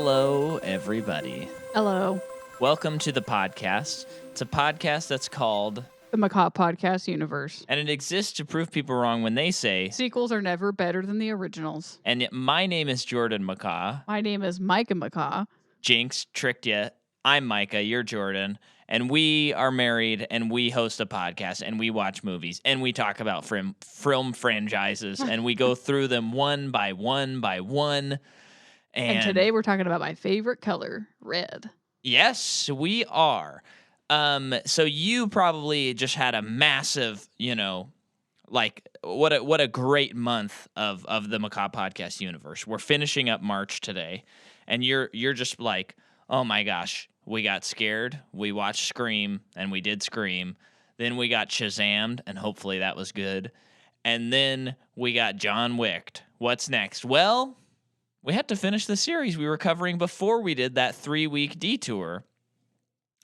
Hello, everybody. Hello. Welcome to the podcast. It's a podcast that's called The Macaw Podcast Universe. And it exists to prove people wrong when they say Sequels are never better than the originals. And my name is Jordan Macaw. My name is Micah Macaw. Jinx, tricked ya. I'm Micah, you're Jordan. And we are married and we host a podcast and we watch movies and we talk about film franchises and we go through them one by one by one. And today we're talking about my favorite color, red. Yes, we are. So you probably just had a massive, what a great month of the Macaw Podcast universe. We're finishing up March today, and you're just like, oh my gosh, we got scared. We watched Scream, and we did Scream. Then we got Shazammed, and hopefully that was good. And then we got John Wicked. What's next? Well, we had to finish the series we were covering before we did that 3-week detour.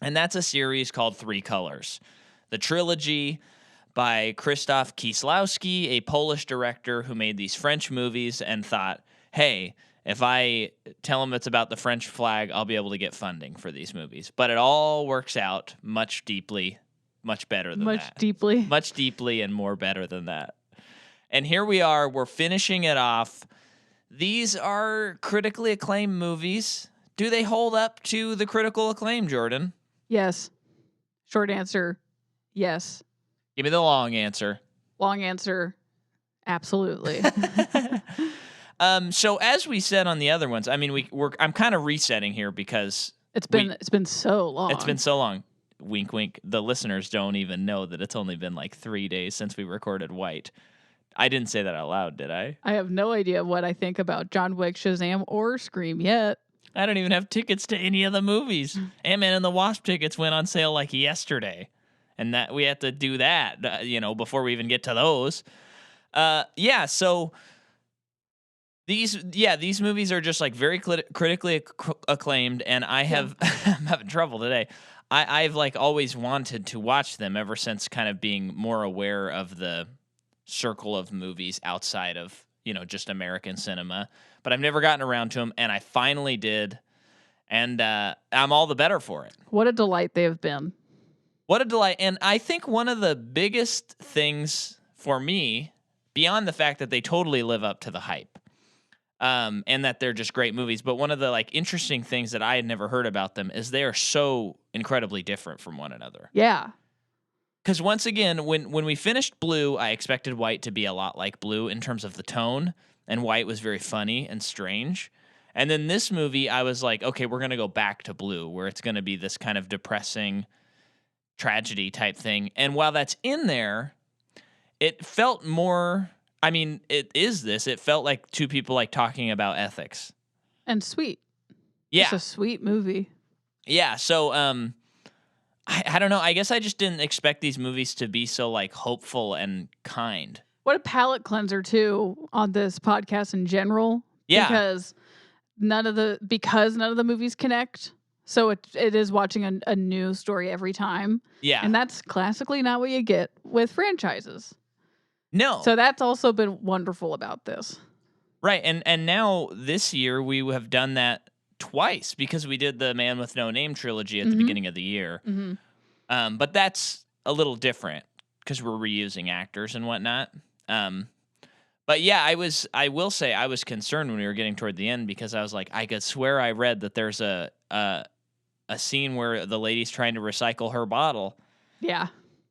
And that's a series called Three Colors. The trilogy by Krzysztof Kieslowski, a Polish director who made these French movies and thought, hey, if I tell him it's about the French flag, I'll be able to get funding for these movies. But it all works out much deeply, much better than that. Much deeply and more better than that. And here we are. We're finishing it off. These are critically acclaimed movies. Do they hold up to the critical acclaim, Jordan? Yes. Short answer, yes. Give me the long answer. Long answer, absolutely. So as we said on the other ones, I mean, I'm kind of resetting here because it's been so long. It's been so long. Wink, wink. The listeners don't even know that it's only been like 3 days since we recorded White. I didn't say that out loud, did I? I have no idea what I think about John Wick, Shazam, or Scream yet. I don't even have tickets to any of the movies. Ant-Man and the Wasp tickets went on sale like yesterday. And that we had to do that, before we even get to those. So these movies are just like very critically acclaimed, and I'm having trouble today. I've like always wanted to watch them ever since kind of being more aware of the circle of movies outside of, just American cinema. But I've never gotten around to them, and I finally did, and I'm all the better for it. What a delight they have been. What a delight. And I think one of the biggest things for me, beyond the fact that they totally live up to the hype, and that they're just great movies, but one of the like interesting things that I had never heard about them is they are so incredibly different from one another. Yeah. Because once again, when we finished Blue, I expected White to be a lot like Blue in terms of the tone, and White was very funny and strange. And then this movie, I was like, okay, we're going to go back to Blue, where it's going to be this kind of depressing tragedy type thing. And while that's in there, it felt more, it felt like two people like talking about ethics. And sweet. Yeah. It's a sweet movie. Yeah, so I don't know. I guess I just didn't expect these movies to be so like hopeful and kind. What a palate cleanser too on this podcast in general. Yeah. Because none of the movies connect. So it is watching a new story every time. Yeah. And that's classically not what you get with franchises. No. So that's also been wonderful about this. Right. And now this year we have done that twice because we did the Man with No Name trilogy at the beginning of the year. Mm-hmm. But that's a little different because we're reusing actors and whatnot. But yeah, I will say I was concerned when we were getting toward the end because I was like, I could swear I read that there's a scene where the lady's trying to recycle her bottle. Yeah.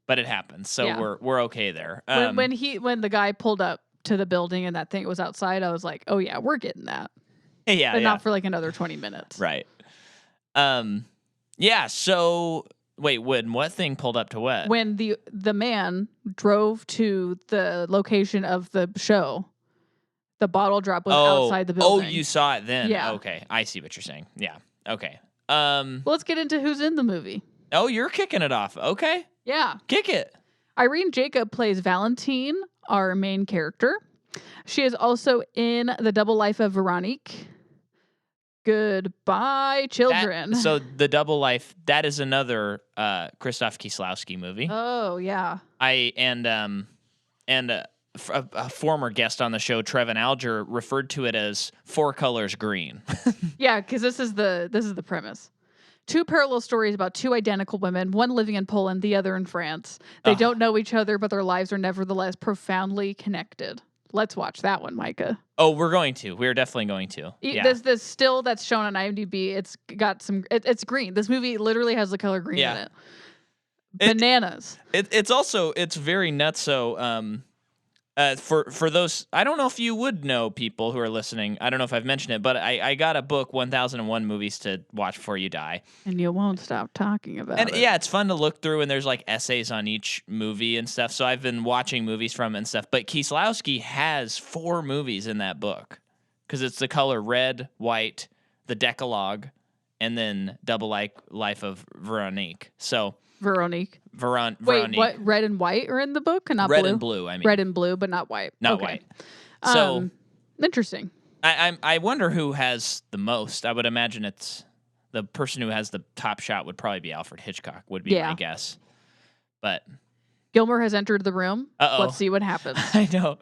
But it happens. So we're okay there. When the guy pulled up to the building and that thing was outside, I was like, oh yeah, we're getting that. Yeah. But not for like another 20 minutes. Right. Yeah, so wait, what thing pulled up to what? When the man drove to the location of the show, the bottle drop was outside the building. Oh, you saw it then? Yeah. Okay, I see what you're saying. Yeah. Okay. Well, let's get into who's in the movie. Oh, you're kicking it off. Okay. Yeah. Kick it. Irene Jacob plays Valentine, our main character. She is also in The Double Life of Veronique. Goodbye, Children. So The Double Life, that is another Krzysztof Kieslowski movie. Oh, yeah. a former guest on the show, Trevin Alger, referred to it as 4 colors green. Yeah, because this is the premise. 2 parallel stories about 2 identical women, one living in Poland, the other in France. They don't know each other, but their lives are nevertheless profoundly connected. Let's watch that one, Micah. Oh, we're going to. We're definitely going to. Yeah. This still that's shown on IMDb. It's got some. It's green. This movie literally has the color green in it. Bananas. It's very nutso. For those, I don't know if you would know, people who are listening. I don't know if I've mentioned it, but I got a book, 1001 Movies to Watch Before You Die. And you won't stop talking about it. Yeah, it's fun to look through, and there's like essays on each movie and stuff. So I've been watching movies from it and stuff. But Kieslowski has 4 movies in that book because it's the color red, white, the Decalogue, and then Double Life of Veronique. So Veronique. Veronique. Wait, what? Red and white are in the book, and not red blue? and blue. I mean, red and blue, but not white. Not okay. white. So interesting. I wonder who has the most. I would imagine it's the person who has the top shot would probably be Alfred Hitchcock. Would be my guess. But Gilmore has entered the room. Let's see what happens. I know.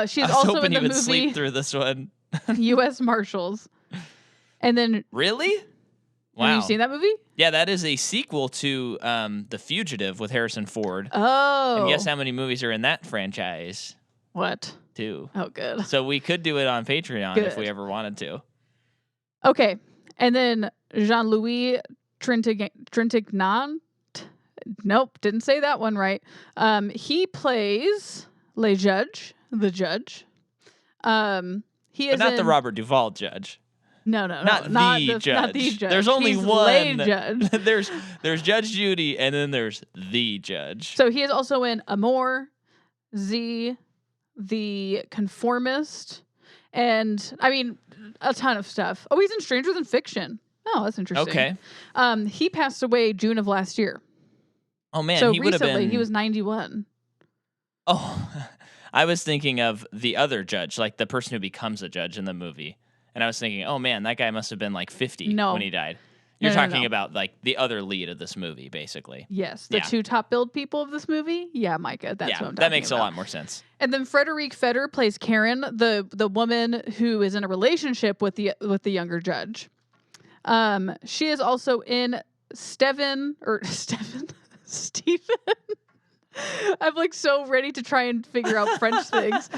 She's I was also hoping in the you would movie sleep through this one. U.S. Marshals, and then really. Wow. Have you seen that movie? Yeah, that is a sequel to The Fugitive with Harrison Ford. Oh. And guess how many movies are in that franchise? What? 2. Oh, good. So we could do it on Patreon if we ever wanted to. Okay. And then Jean-Louis Trintignant. Nope, didn't say that one right. He plays the judge. He is not the Robert Duvall judge. No, not the judge. Not the judge. There's only He's one judge. there's Judge Judy, and then there's the judge. So he is also in Amour, Z, The Conformist, and I mean a ton of stuff. Oh, he's in Stranger Than Fiction. Oh, that's interesting. Okay. He passed away June of last year. Oh man, so he would have been. He was 91. Oh, I was thinking of the other judge, like the person who becomes a judge in the movie. And I was thinking, oh man, that guy must have been like 50 when he died. You're talking about like the other lead of this movie, basically. Yes, the 2 top billed people of this movie. Yeah, Micah, that's what I'm talking about. That makes a lot more sense. And then Frederique Feder plays Karen, the woman who is in a relationship with the younger judge. She is also in Stephen. I'm like so ready to try and figure out French things.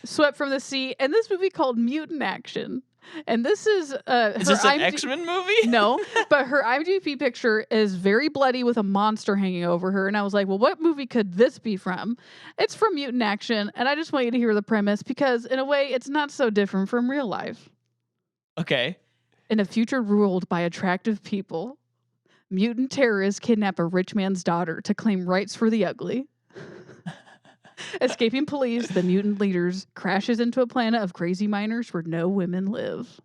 Swept from the Sea, and this movie called Mutant Action. And this is this an X-Men movie? No, but her IMDb picture is very bloody with a monster hanging over her. And I was like, well, what movie could this be from? It's from Mutant Action, and I just want you to hear the premise because in a way it's not so different from real life. Okay. In a future ruled by attractive people, mutant terrorists kidnap a rich man's daughter to claim rights for the ugly. Escaping police, the mutant leaders crashes into a planet of crazy miners where no women live.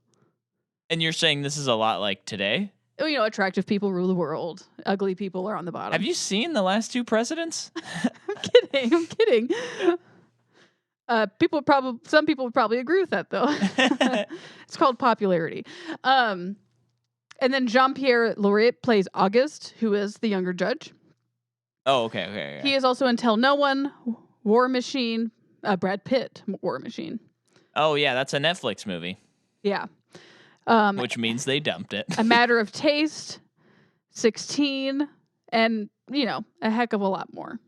And you're saying this is a lot like today? Oh, attractive people rule the world. Ugly people are on the bottom. Have you seen the last 2 presidents? I'm kidding. Some people would probably agree with that though. It's called popularity. And then Jean-Pierre Laurier plays August, who is the younger judge. Oh, okay. He is also in Tell No One, War Machine, Brad Pitt, War Machine. Oh, yeah, that's a Netflix movie. Yeah. Which means they dumped it. A Matter of Taste, 16, and, a heck of a lot more.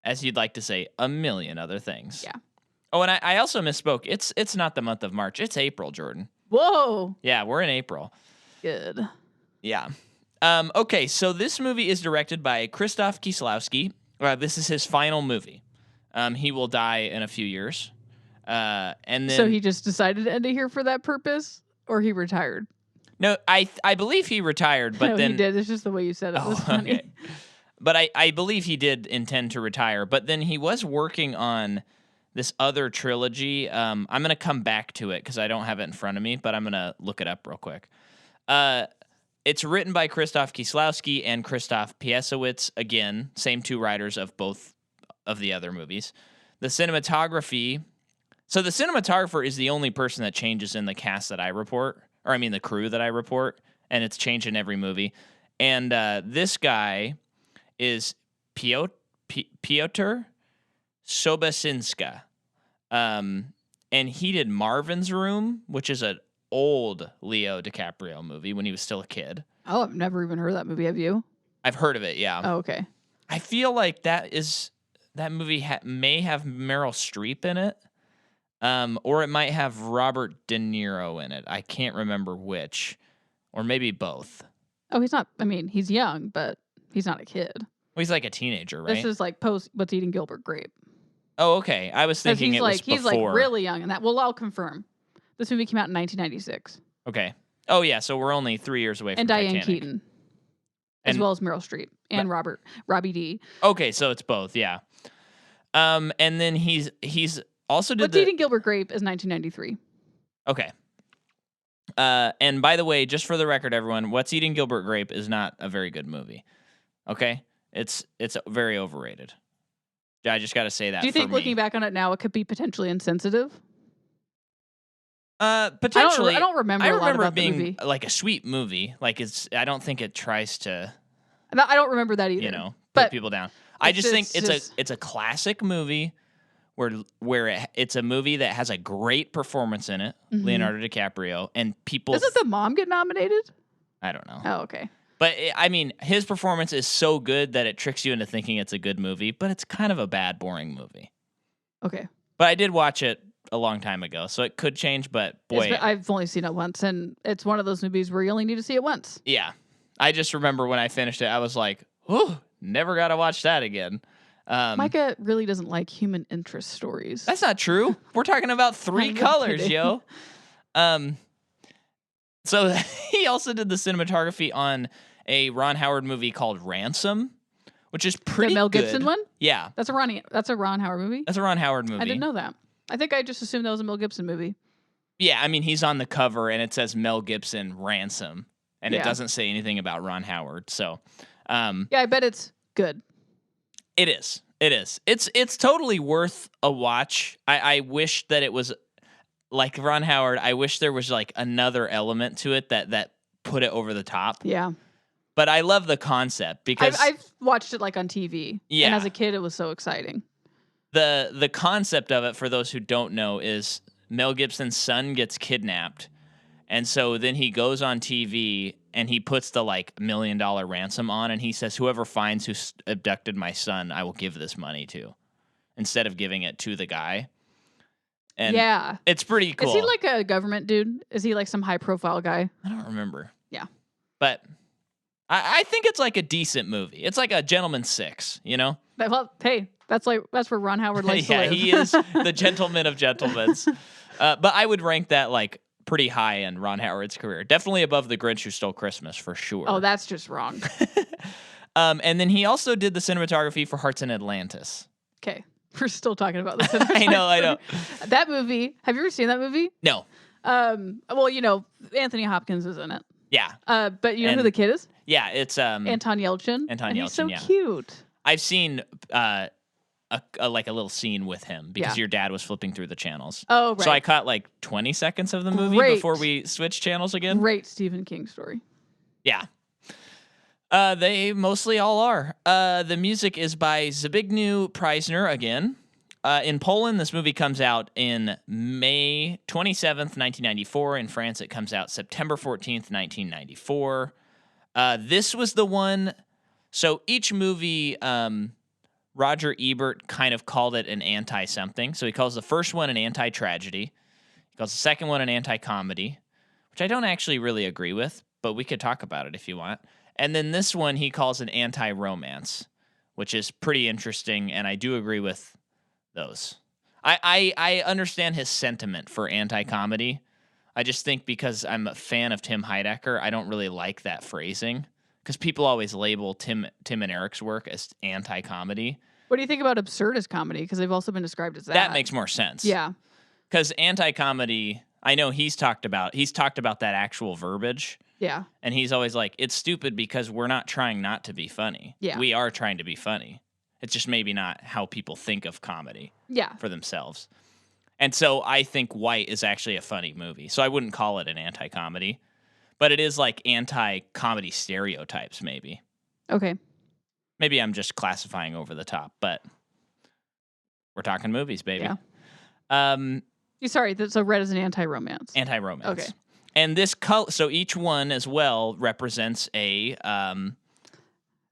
As you'd like to say, a million other things. Yeah. Oh, and I also misspoke. It's not the month of March. It's April, Jordan. Whoa. Yeah, we're in April. Good. Yeah. Okay, so this movie is directed by Krzysztof Kieslowski. This is his final movie. He will die in a few years. And then, so he just decided to end it here for that purpose? Or he retired? No, I believe he retired, but no, then... he did. It's just the way you said it was funny. Okay. But I believe he did intend to retire. But then he was working on this other trilogy. I'm going to come back to it because I don't have it in front of me, but I'm going to look it up real quick. It's written by Krzysztof Kieslowski and Krzysztof Piesowicz. Again, same 2 writers of both of the other movies. The cinematography... So the cinematographer is the only person that changes in the cast that I report, or I mean the crew that I report, and it's changed in every movie. And this guy is Piotr Sobocinska. And he did Marvin's Room, which is an old Leo DiCaprio movie when he was still a kid. Oh, I've never even heard of that movie. Have you? I've heard of it, yeah. Oh, okay. I feel like that movie may have Meryl Streep in it, or it might have Robert De Niro in it. I can't remember which, or maybe both. Oh, he's not. I mean, he's young, but he's not a kid. Well, he's like a teenager, right? This is like post What's Eating Gilbert Grape. Oh, okay. I was thinking it was before. He's like really young in that. Well, I'll confirm. This movie came out in 1996. Okay. Oh, yeah. So we're only 3 years away from And Titanic. Diane Keaton. As well as Meryl Streep and Robbie D. Okay, so it's both, yeah. And then he's also did What's Eating Gilbert Grape is 1993. Okay. And by the way, just for the record, everyone, What's Eating Gilbert Grape is not a very good movie. Okay? It's very overrated. I just got to say that. Do you think looking back on it now, it could be potentially insensitive? Potentially. I don't remember. I remember it being the movie. Like a sweet movie. Like I don't think it tries to. I don't remember that either. Put people down. I just think it's a classic movie where it's a movie that has a great performance in it, Leonardo DiCaprio, and people. Doesn't the mom get nominated? I don't know. Oh, okay. But I mean, his performance is so good that it tricks you into thinking it's a good movie, but it's kind of a bad, boring movie. Okay. But I did watch it a long time ago, so it could change. But boy, I've only seen it once, and it's one of those movies where you only need to see it once. Yeah. I just remember when I finished it, I was like, "Oh, never got to watch that again." Micah really doesn't like human interest stories. That's not true. We're talking about Three Colors, kidding. Yo. So he also did the cinematography on a Ron Howard movie called Ransom, which is pretty the Mel good. Gibson one? Yeah. That's a Ron Howard movie? That's a Ron Howard movie. I didn't know that. I think I just assumed that was a Mel Gibson movie. Yeah, I mean, he's on the cover, and it says Mel Gibson Ransom, and it doesn't say anything about Ron Howard. So, yeah, I bet it's good. It is. It is. It's totally worth a watch. I wish that it was like Ron Howard. I wish there was like another element to it that put it over the top. Yeah. But I love the concept because I've watched it like on TV. Yeah. And as a kid, it was so exciting. The concept of it, for those who don't know, is Mel Gibson's son gets kidnapped. And so then he goes on TV and he puts the like $1 million ransom on, and he says, whoever finds who abducted my son, I will give this money to, instead of giving it to the guy. And yeah. It's pretty cool. Is he like a government dude? Is he like some high profile guy? I don't remember. Yeah. But I think it's like a decent movie. It's like a Gentleman 6, you know? Well, hey, that's where Ron Howard likes to live. Yeah, he is the gentleman of gentlemans. But I would rank that like pretty high in Ron Howard's career. Definitely above The Grinch Who Stole Christmas, for sure. Oh, that's just wrong. And then he also did the cinematography for Hearts in Atlantis. Okay. We're still talking about this. I know. That movie. Have you ever seen that movie? No. Well, Anthony Hopkins is in it. Yeah. But you know who the kid is? Yeah, it's Anton Yelchin. Anton Yelchin, he's so yeah. cute. I've seen a little scene with him because your dad was flipping through the channels. Oh, right. So I caught like 20 seconds of the movie before we switched channels again. Great Stephen King story. Yeah. They mostly all are. The music is by Zbigniew Preisner again. In Poland, this movie comes out in May 27th, 1994. In France, it comes out September 14th, 1994. This was the one. So each movie, Roger Ebert kind of called it an anti-something. So he calls the first one an anti-tragedy. He calls the second one an anti-comedy, which I don't actually really agree with, but we could talk about it if you want. And then this one he calls an anti-romance, which is pretty interesting, and I do agree with those. I understand his sentiment for anti-comedy. I just think because I'm a fan of Tim Heidecker, I don't really like that phrasing, because people always label Tim and Eric's work as anti-comedy. What do you think about absurdist comedy? Because they've also been described as that. That makes more sense. Yeah. Because anti-comedy, I know he's talked about that actual verbiage. Yeah. And he's always like, it's stupid because we're not trying not to be funny. Yeah. We are trying to be funny. It's just maybe not how people think of comedy for themselves. And so I think White is actually a funny movie. So I wouldn't call it an anti-comedy. But it is like anti-comedy stereotypes, maybe. Okay. Maybe I'm just classifying over the top, but We're talking movies, baby. Yeah. Um, Sorry, so red is an anti-romance. Anti-romance. Okay. And this color, so each one as well represents a.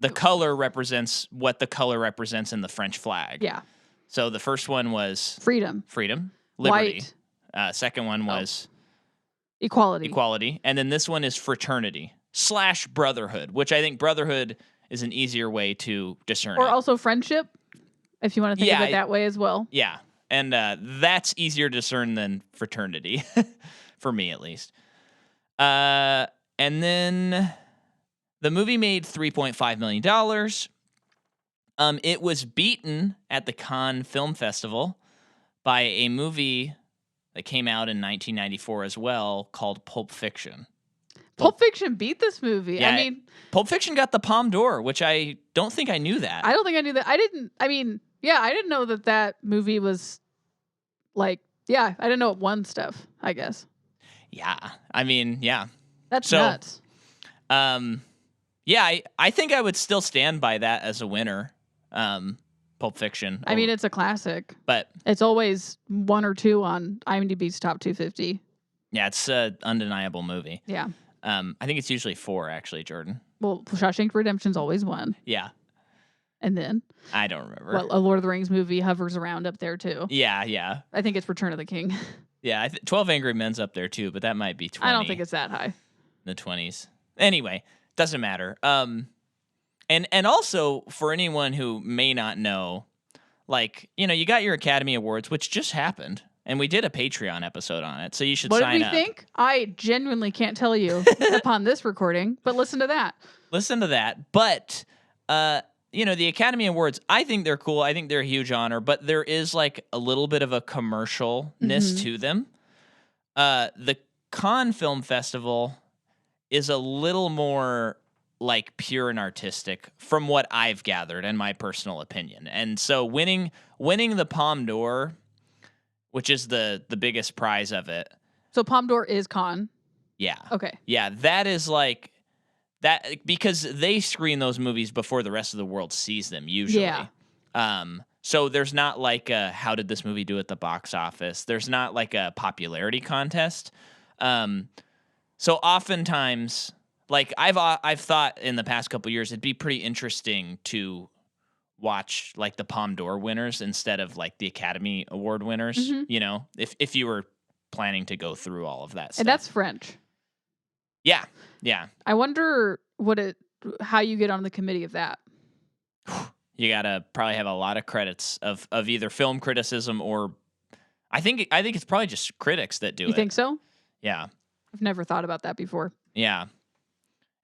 The color represents what the color represents in the French flag. Yeah. So the first one was Freedom. liberty. White. Second one was equality. And then this one is fraternity / brotherhood, which I think brotherhood is an easier way to discern Or it. also friendship, if you want to think of it that way as well. Yeah. And that's easier to discern than fraternity, for me at least. And then the movie made $3.5 million. It was beaten at the Cannes Film Festival by a movie that came out in 1994 as well called Pulp Fiction. Pulp Fiction beat this movie. Yeah, I mean, Pulp Fiction got the Palme d'Or, which I don't think I knew that. I don't think I knew that. I didn't know that movie was like, I didn't know it won stuff, I guess. Yeah. I mean, yeah. That's nuts. Yeah, I think I would still stand by that as a winner. Pulp Fiction. I mean, it's a classic, but it's always 1 or 2 on IMDb's top 250. Yeah, it's an undeniable movie. Yeah. I think it's usually 4, actually, Jordan. Well, Shawshank Redemption's always 1. Yeah. And then? I don't remember. Well, a Lord of the Rings movie hovers around up there, too. Yeah. I think it's Return of the King. Yeah, 12 Angry Men's up there, too, but that might be 20. I don't think it's that high. The 20s. Anyway, doesn't matter. And also, for anyone who may not know, like, you got your Academy Awards, which just happened. And we did a Patreon episode on it, so you should sign up. What did we think? I genuinely can't tell you upon this recording, but listen to that. But, the Academy Awards, I think they're cool. I think they're a huge honor, but there is, like, a little bit of a commercialness to them. The Cannes Film Festival is a little more, like, pure and artistic from what I've gathered and my personal opinion. And so winning the Palme d'Or, which is the biggest prize of it. So Palme d'Or is Cannes? Yeah. Okay. Yeah, that is like that because they screen those movies before the rest of the world sees them usually. Yeah. So there's not like a how did this movie do at the box office? There's not like a popularity contest. So oftentimes, like I've thought in the past couple years, it'd be pretty interesting to watch like the Palme d'Or winners instead of like the Academy Award winners. Mm-hmm. If you were planning to go through all of that stuff. And that's French. Yeah. I wonder how you get on the committee of that. You gotta probably have a lot of credits of either film criticism or I think it's probably just critics that do it. You think so? Yeah. I've never thought about that before. Yeah.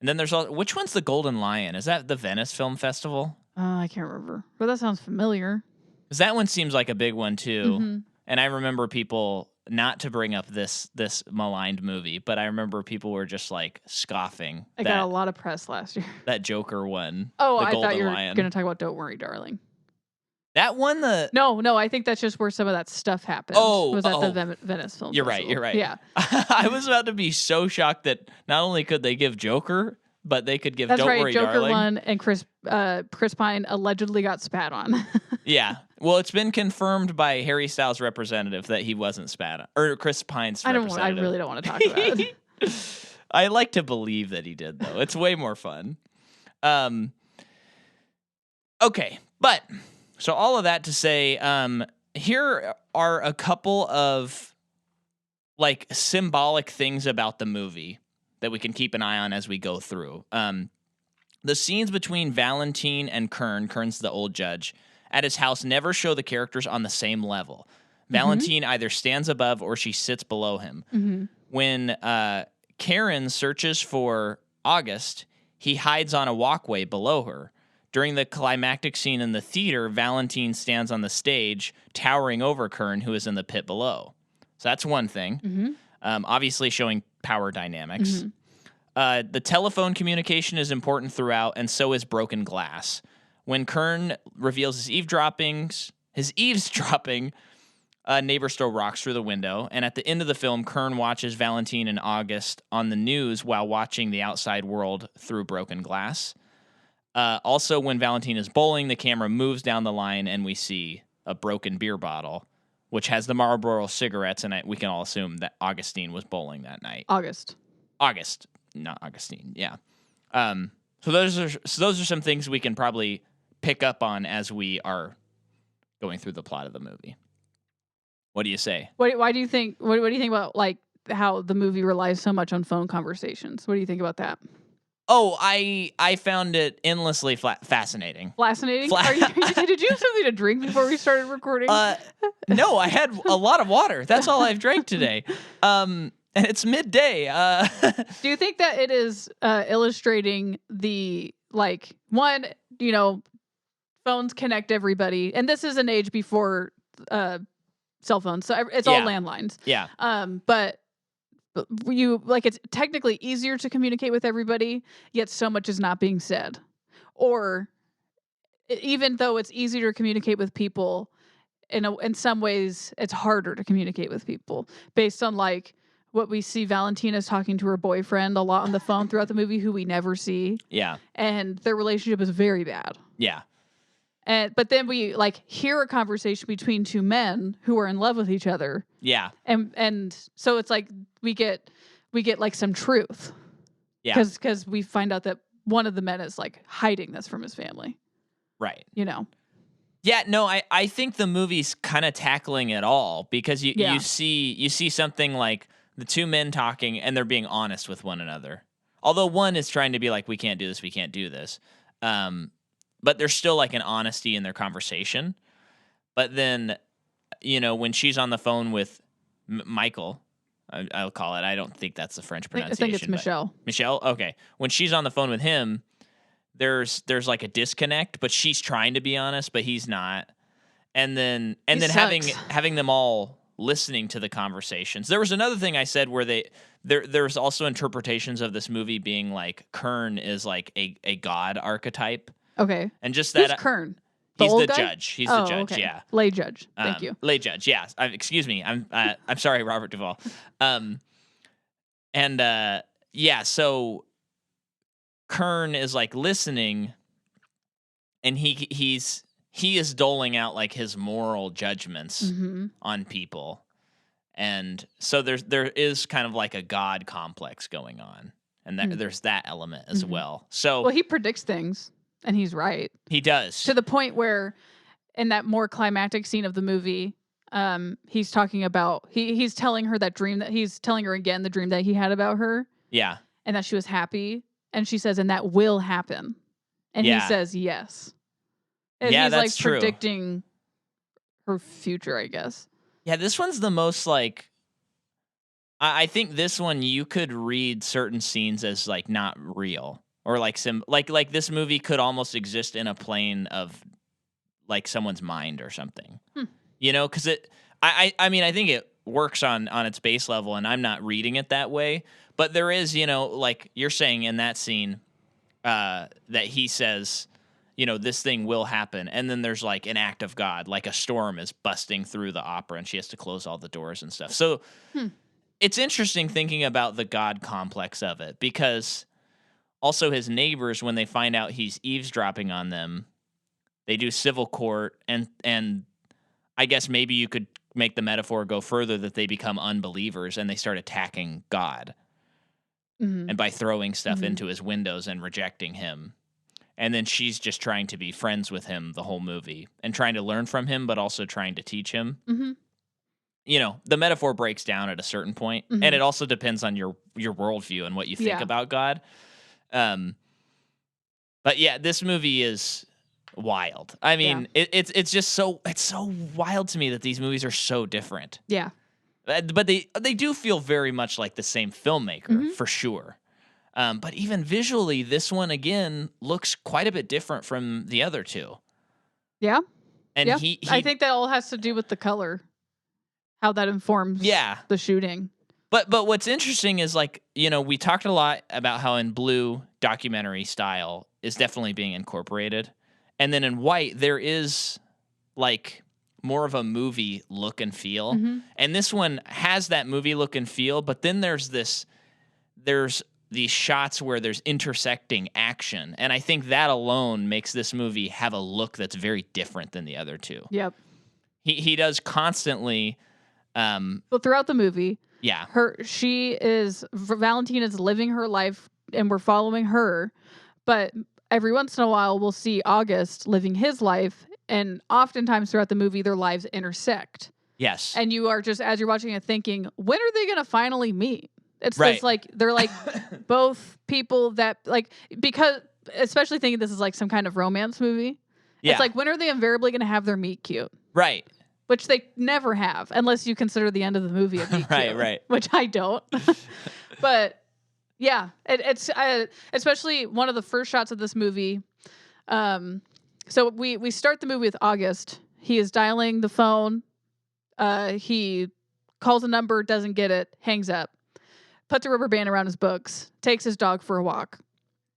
And then there's which one's the Golden Lion? Is that the Venice Film Festival? I can't remember, but that sounds familiar. Because that one seems like a big one too. Mm-hmm. And I remember people, not to bring up this maligned movie, but I remember people were just like scoffing. I got a lot of press last year. That Joker one. Oh, I thought you were going to talk about Don't Worry, Darling. That one, No, I think that's just where some of that stuff happened. Was at the Venice Film Festival. You're right. Yeah. I was about to be so shocked that not only could they give Joker, but they could give Don't Worry, Joker Darling. won, and Chris Pine allegedly got spat on. Yeah. Well, it's been confirmed by Harry Styles' representative that he wasn't spat on. Or Chris Pine's representative. I really don't want to talk about it. I like to believe that he did, though. It's way more fun. Okay. But, so all of that to say, here are a couple of, like, symbolic things about the movie that we can keep an eye on as we go through. The scenes between Valentine and Kern's the old judge, at his house never show the characters on the same level. Mm-hmm. Valentine either stands above or she sits below him. Mm-hmm. When Karen searches for August, he hides on a walkway below her. During the climactic scene in the theater, Valentine stands on the stage, towering over Kern, who is in the pit below. So that's one thing. Mm-hmm. Obviously showing power dynamics. Mm-hmm. The telephone communication is important throughout, and so is broken glass. When Kern reveals his eavesdropping, a neighbor throws rocks through the window. And at the end of the film, Kern watches Valentine and August on the news while watching the outside world through broken glass. Also, when Valentine is bowling, the camera moves down the line and we see a broken beer bottle, which has the Marlboro cigarettes in it. We can all assume that Augustine was bowling that night. August, not Augustine. Yeah. So those are some things we can probably pick up on as we are going through the plot of the movie. What do you say? Why do you think? What do you think about like how the movie relies so much on phone conversations? What do you think about that? Oh, I found it endlessly fascinating. Fascinating? Did you have something to drink before we started recording? No, I had a lot of water. That's all I've drank today. And it's midday. Do you think that it is illustrating the one, phones connect everybody, and this is an age before cell phones, so it's all landlines. Yeah. But it's technically easier to communicate with everybody, yet so much is not being said. Or even though it's easier to communicate with people, in some ways it's harder to communicate with people based on what we see. Valentina's talking to her boyfriend a lot on the phone throughout the movie, who we never see. Yeah. And their relationship is very bad. Yeah. But then we hear a conversation between two men who are in love with each other. Yeah. And so it's we get some truth. Yeah. Because we find out that one of the men is hiding this from his family. Right. Yeah, no, I think the movie's kind of tackling it all, because you see something like the two men talking and they're being honest with one another. Although one is trying to be we can't do this. But there's still an honesty in their conversation. But then, when she's on the phone with Michael, I'll call it. I don't think that's the French pronunciation. I think it's Michelle. Michelle? Okay. When she's on the phone with him, there's a disconnect, but she's trying to be honest, but he's not. And then having them all listening to the conversations. There was another thing I said where there's also interpretations of this movie being Kern is a god archetype. Okay. And just that. Who's Kern? He's the guy? judge. He's the judge. Okay. Yeah. Lay judge. Thank you. Lay judge. Yeah. Excuse me. I'm sorry, Robert Duvall. So Kern is listening, and he is doling out his moral judgments on people, and so there is kind of a god complex going on, and there's that element as well. So he predicts things. And he's right. He does. To the point where in that more climactic scene of the movie, he's talking about, he's telling her that dream, that he's telling her again the dream that he had about her. Yeah. And that she was happy. And she says, and that will happen. And he says, yes. And he's that's true. Predicting her future, I guess. Yeah, this one's the most I think this one you could read certain scenes as not real. Or this movie could almost exist in a plane of someone's mind or something, because I mean, I think it works on its base level, and I'm not reading it that way. But there is, you're saying in that scene, that he says, this thing will happen, and then there's an act of God, a storm is busting through the opera, and she has to close all the doors and stuff. So it's interesting thinking about the God complex of it, because also his neighbors, when they find out he's eavesdropping on them, they do civil court, and I guess maybe you could make the metaphor go further that they become unbelievers and they start attacking God. And by throwing stuff into his windows and rejecting him. And then she's just trying to be friends with him the whole movie and trying to learn from him, but also trying to teach him. The metaphor breaks down at a certain point, and it also depends on your worldview and what you think about God. But yeah, this movie is wild. I mean, it's just so wild to me that these movies are so different. Yeah. But they do feel very much like the same filmmaker, for sure. But even visually, this one, again, looks quite a bit different from the other two. Yeah. And I think that all has to do with the color, how that informs the shooting. But what's interesting is we talked a lot about how in blue documentary style is definitely being incorporated. And then in white, there is more of a movie look and feel. And this one has that movie look and feel, but then there's these shots where there's intersecting action. And I think that alone makes this movie have a look that's very different than the other two. Yep. He does constantly. Well, throughout the movie, Yeah. Valentina's living her life, and we're following her. But every once in a while, we'll see August living his life, and oftentimes throughout the movie, their lives intersect. Yes. And you are just, as you're watching it, thinking, when are they going to finally meet? It's Right. this, like, they're like both people that, like, because, especially thinking this is like some kind of romance movie. Yeah. It's like, when are they invariably going to have their meet cute? Right. Which they never have, unless you consider the end of the movie a meet cute. Right. Which I don't. But yeah, it's especially one of the first shots of this movie. So we start the movie with August. He is dialing the phone. He calls a number, doesn't get it, hangs up, puts a rubber band around his books, takes his dog for a walk.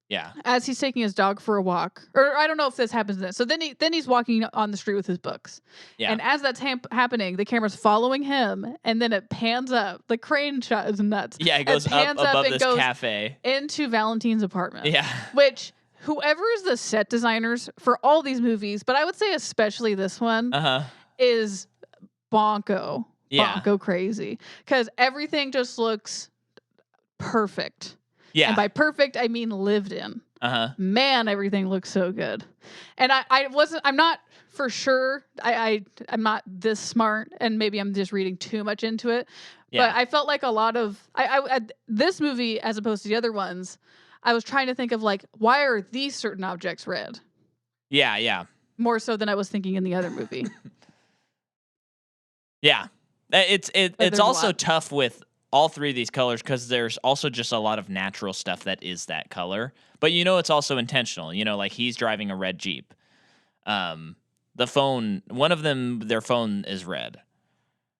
Yeah. As he's taking his dog for a walk, or I don't know if this happens then. So then he's walking on the street with his books. Yeah. And as that's happening, the camera's following him, and then it pans up. The crane shot is nuts. Yeah, it goes up above this cafe into Valentine's apartment. Yeah. Which whoever is the set designers for all these movies, but I would say especially this one, is bonko. Yeah. Bonko crazy. Because everything just looks perfect. Yeah. And by perfect, I mean lived in. Man, everything looks so good. And I'm not for sure. I'm not this smart, and maybe I'm just reading too much into it. Yeah. But I felt like a lot of this movie, as opposed to the other ones, I was trying to think of, like, why are these certain objects red? Yeah, yeah. More so than I was thinking in the other movie. Yeah. It's also tough with all three of these colors because there's also just a lot of natural stuff that is that color. But it's also intentional. Like he's driving a red Jeep. The phone, one of them, their phone is red.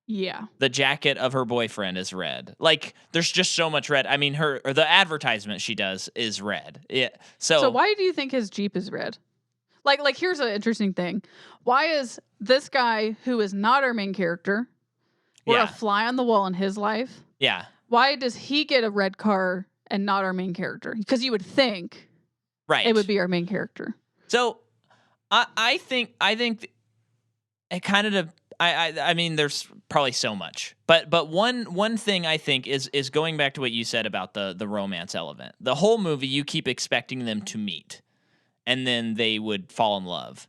Yeah. The jacket of her boyfriend is red. Like, there's just so much red. I mean, the advertisement she does is red. Yeah. So why do you think his Jeep is red? Like here's an interesting thing. Why is this guy, who is not our main character, or a fly on the wall in his life? Yeah. Why does he get a red car and not our main character? Because you would think it would be our main character. So I think it kind of I mean there's probably so much. But one thing I think is going back to what you said about the romance element. The whole movie you keep expecting them to meet and then they would fall in love.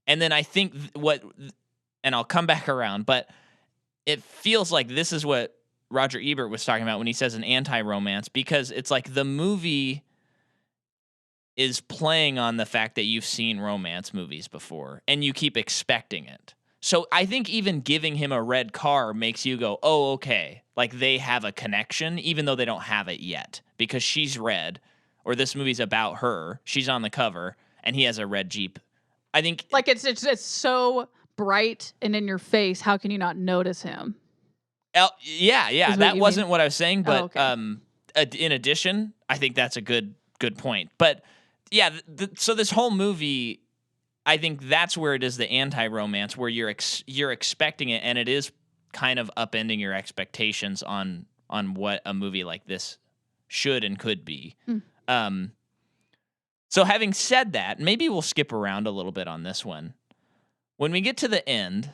And then I think and I'll come back around, but it feels like this is what Roger Ebert was talking about when he says an anti-romance, because it's like the movie is playing on the fact that you've seen romance movies before and you keep expecting it. So I think even giving him a red car makes you go, oh, okay. Like they have a connection, even though they don't have it yet, because she's red, or this movie's about her. She's on the cover and he has a red Jeep. I think like it's so bright and in your face. How can you not notice him? Yeah. That wasn't what I was saying, but in addition, I think that's a good point. But yeah, so this whole movie, I think that's where it is the anti-romance, where you're expecting it, and it is kind of upending your expectations on what a movie like this should and could be. So having said that, maybe we'll skip around a little bit on this one. When we get to the end,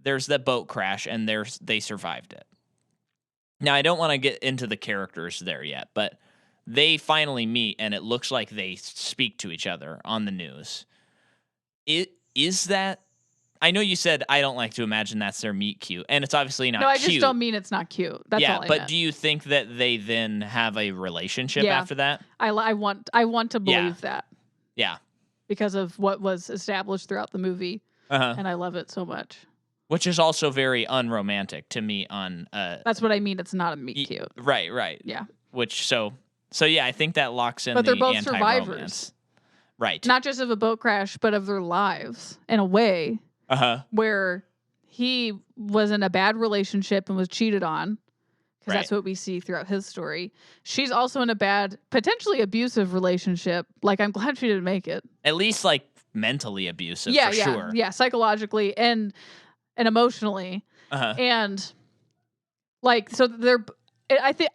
there's the boat crash, and they survived it. Now, I don't want to get into the characters there yet, but they finally meet, and it looks like they speak to each other on the news. Is that... I know you said I don't like to imagine that's their meet cute, and it's obviously not cute. No, I just don't mean it's not cute. That's all I meant. Do you think that they then have a relationship after that? I want to believe that. Yeah. Because of what was established throughout the movie, and I love it so much. Which is also very unromantic to me on... That's what I mean, it's not a meet cute. Right. Yeah. Which, so yeah, I think that locks in but they're both anti-romance. Survivors. Right. Not just of a boat crash, but of their lives, in a way. Where he was in a bad relationship and was cheated on, because that's what we see throughout his story. She's also in a bad, potentially abusive relationship. Like, I'm glad she didn't make it. At least, like, mentally abusive, for sure. Yeah, psychologically and emotionally. And, like, so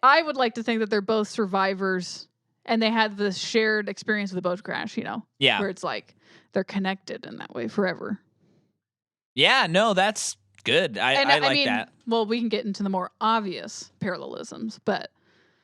I would like to think that they're both survivors, and they had this shared experience of the boat crash, Yeah. where it's like they're connected in that way forever. Yeah, no, that's good. I like mean, that. well, we can get into the more obvious parallelisms, but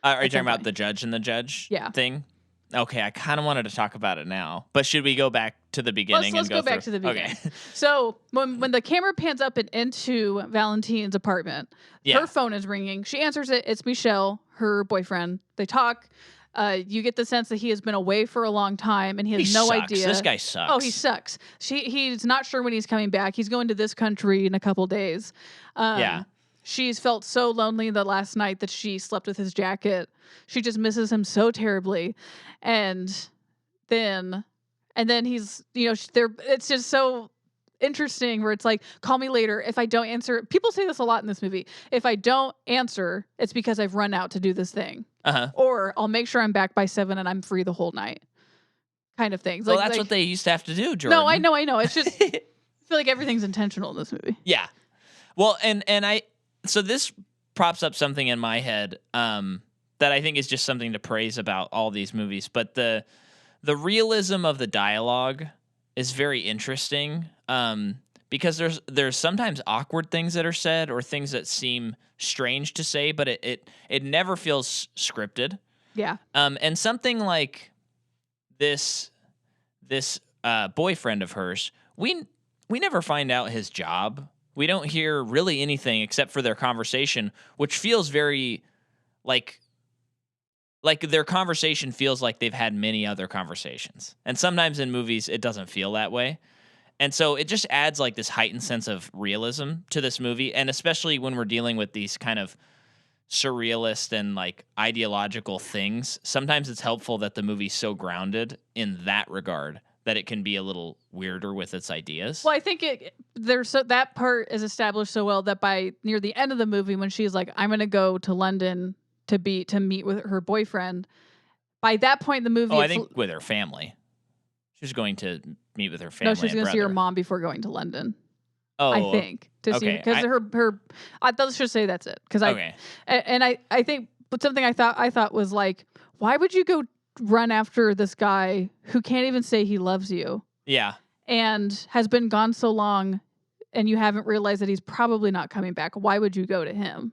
Are you at talking some about point. the judge and the judge Yeah. thing? Okay, I kind of wanted to talk about it now, but should we go back to the beginning Let's and go go back through? to the beginning. Okay. So when the camera pans up and into Valentine's apartment, Yeah. her phone is ringing. She answers it. It's Michel, her boyfriend. They talk. You get the sense that he has been away for a long time and he has no sucks. idea. This guy sucks. Oh, he sucks. He's not sure when he's coming back. He's going to this country in a couple days. Yeah. She's felt so lonely the last night that she slept with his jacket. She just misses him so terribly. And then he's, it's just so interesting where it's like, call me later. If I don't answer, people say this a lot in this movie. If I don't answer, it's because I've run out to do this thing. Uh-huh. Or I'll make sure I'm back by 7 and I'm free the whole night. Kind of things. Well, that's what they used to have to do, Jordan. No, I know. It's just, I feel like everything's intentional in this movie. Yeah. Well, so this props up something in my head that I think is just something to praise about all these movies. But the realism of the dialogue is very interesting because there's sometimes awkward things that are said or things that seem strange to say, but it never feels scripted. Yeah. And something like this boyfriend of hers, we never find out his job. We don't hear really anything except for their conversation, which feels very like their conversation feels like they've had many other conversations. And sometimes in movies, it doesn't feel that way. And so it just adds like this heightened sense of realism to this movie. And especially when we're dealing with these kind of surrealist and like ideological things, sometimes it's helpful that the movie's so grounded in that regard that it can be a little weirder with its ideas. Well, I think that part is established so well that by near the end of the movie, when she's like, I'm going to go to London to meet with her boyfriend, by that point in the movie, I think with her family. She was going to meet with her family. No, she's going to see her mom before going to London. Oh, I think to see because her. Let's just say that's it. Because I think, but something I thought was like, why would you go run after this guy who can't even say he loves you? Yeah, and has been gone so long, and you haven't realized that he's probably not coming back. Why would you go to him?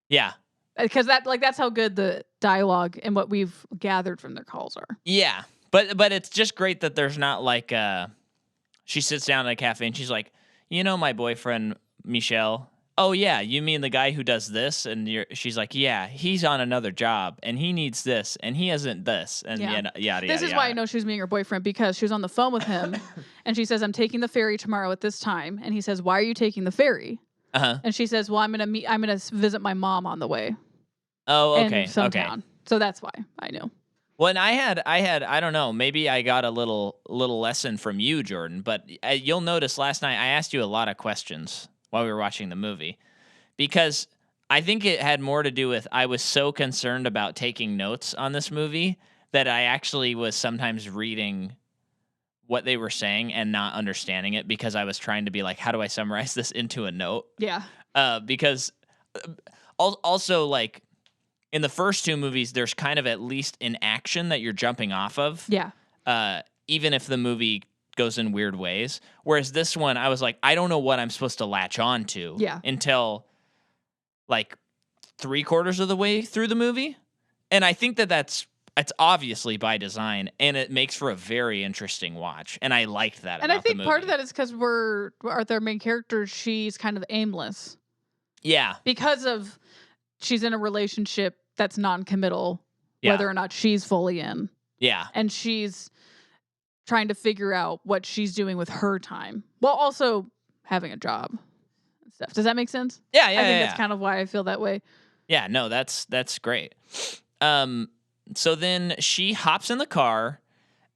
Yeah, because that's how good the dialogue and what we've gathered from their calls are. Yeah, but it's just great that there's not like she sits down at a cafe and she's like, my boyfriend Michel. Oh yeah, you mean the guy who does this? And she's like, yeah, he's on another job and he needs this and he hasn't this and yada. This is why I know she was meeting her boyfriend, because she was on the phone with him and she says, I'm taking the ferry tomorrow at this time, and he says, why are you taking the ferry? And she says, well, I'm gonna visit my mom on the way. Oh, okay, in some town. So that's why I knew. Well, and I had I don't know, maybe I got a little lesson from you, Jordan, but you'll notice last night I asked you a lot of questions while we were watching the movie, because I think it had more to do with I was so concerned about taking notes on this movie that I actually was sometimes reading what they were saying and not understanding it, because I was trying to be like, how do I summarize this into a note? Yeah. Because also, like, in the first two movies, there's kind of at least an action that you're jumping off of. Yeah. Even if the movie goes in weird ways. Whereas this one, I was like, I don't know what I'm supposed to latch on to until like 3/4 of the way through the movie. And I think it's obviously by design, and it makes for a very interesting watch. And I liked that. And I think the part of that is because our main character, she's kind of aimless. Yeah. Because she's in a relationship that's non-committal, whether or not she's fully in. Yeah. And she's trying to figure out what she's doing with her time, while also having a job and stuff. Does that make sense? Yeah, I think that's kind of why I feel that way. Yeah, no, that's great. So then she hops in the car,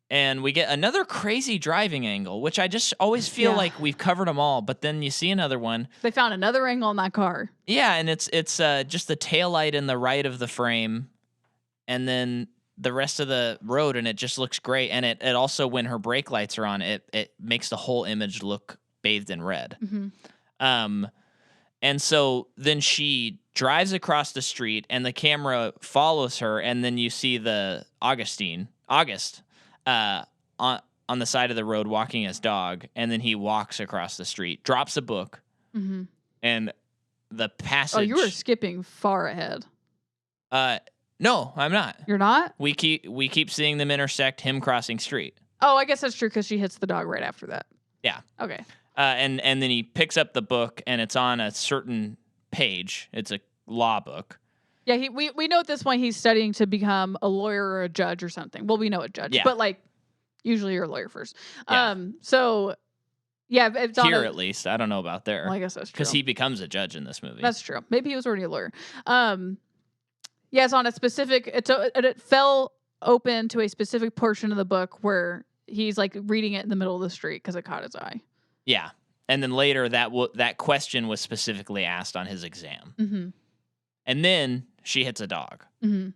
and we get another crazy driving angle, which I just always feel like we've covered them all, but then you see another one. They found another angle in that car. Yeah, and it's just the taillight in the right of the frame, and then the rest of the road, and it just looks great. And it also, when her brake lights are on, it makes the whole image look bathed in red. Mm-hmm. And so then she drives across the street, and the camera follows her, and then you see the August on the side of the road walking his dog, and then he walks across the street, drops a book, Mm-hmm. and the passage. Oh, you were skipping far ahead. No, I'm not. You're not? We keep seeing them intersect, him crossing street. Oh, I guess that's true because she hits the dog right after that. Yeah. Okay. And then he picks up the book, and it's on a certain page. It's a law book. Yeah, we know at this point he's studying to become a lawyer or a judge or something. Well, we know a judge, Yeah. but like usually you're a lawyer first. Yeah. So yeah, it's on Here at least. I don't know about there. Well, I guess that's true. Because he becomes a judge in this movie. That's true. Maybe he was already a lawyer. Yeah, it's on a specific. It fell open to a specific portion of the book where he's like reading it in the middle of the street because it caught his eye. Yeah, and then later that question was specifically asked on his exam. Mm-hmm. And then she hits a dog. Mm-hmm.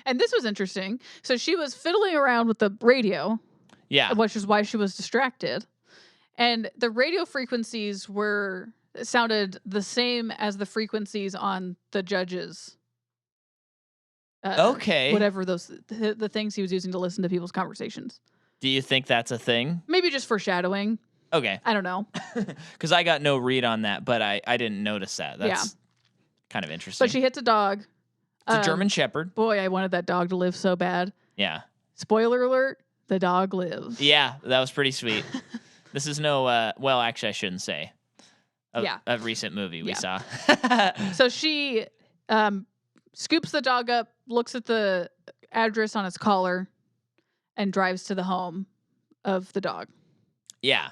And this was interesting. So she was fiddling around with the radio. Yeah, which is why she was distracted. And the radio frequencies sounded the same as the frequencies on the judge's. Okay. Whatever the things he was using to listen to people's conversations. Do you think that's a thing? Maybe just foreshadowing. Okay. I don't know. Because I got no read on that, but I didn't notice that. That's kind of interesting. But she hits a dog. It's a German Shepherd. Boy, I wanted that dog to live so bad. Yeah. Spoiler alert, the dog lives. Yeah, that was pretty sweet. This is no, well, actually, I shouldn't say. A recent movie we saw. So she scoops the dog up, looks at the address on its collar, and drives to the home of the dog. Yeah.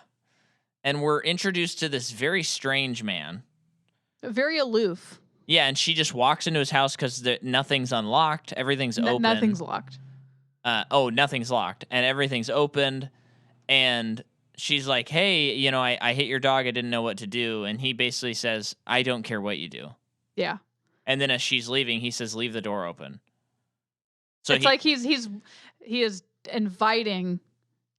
And we're introduced to this very strange man. Very aloof. Yeah, and she just walks into his house because nothing's unlocked. Everything's open. Nothing's locked. Nothing's locked. And everything's opened. And she's like, hey, I hit your dog. I didn't know what to do. And he basically says, I don't care what you do. Yeah. And then as she's leaving, he says, leave the door open. So it's like he is inviting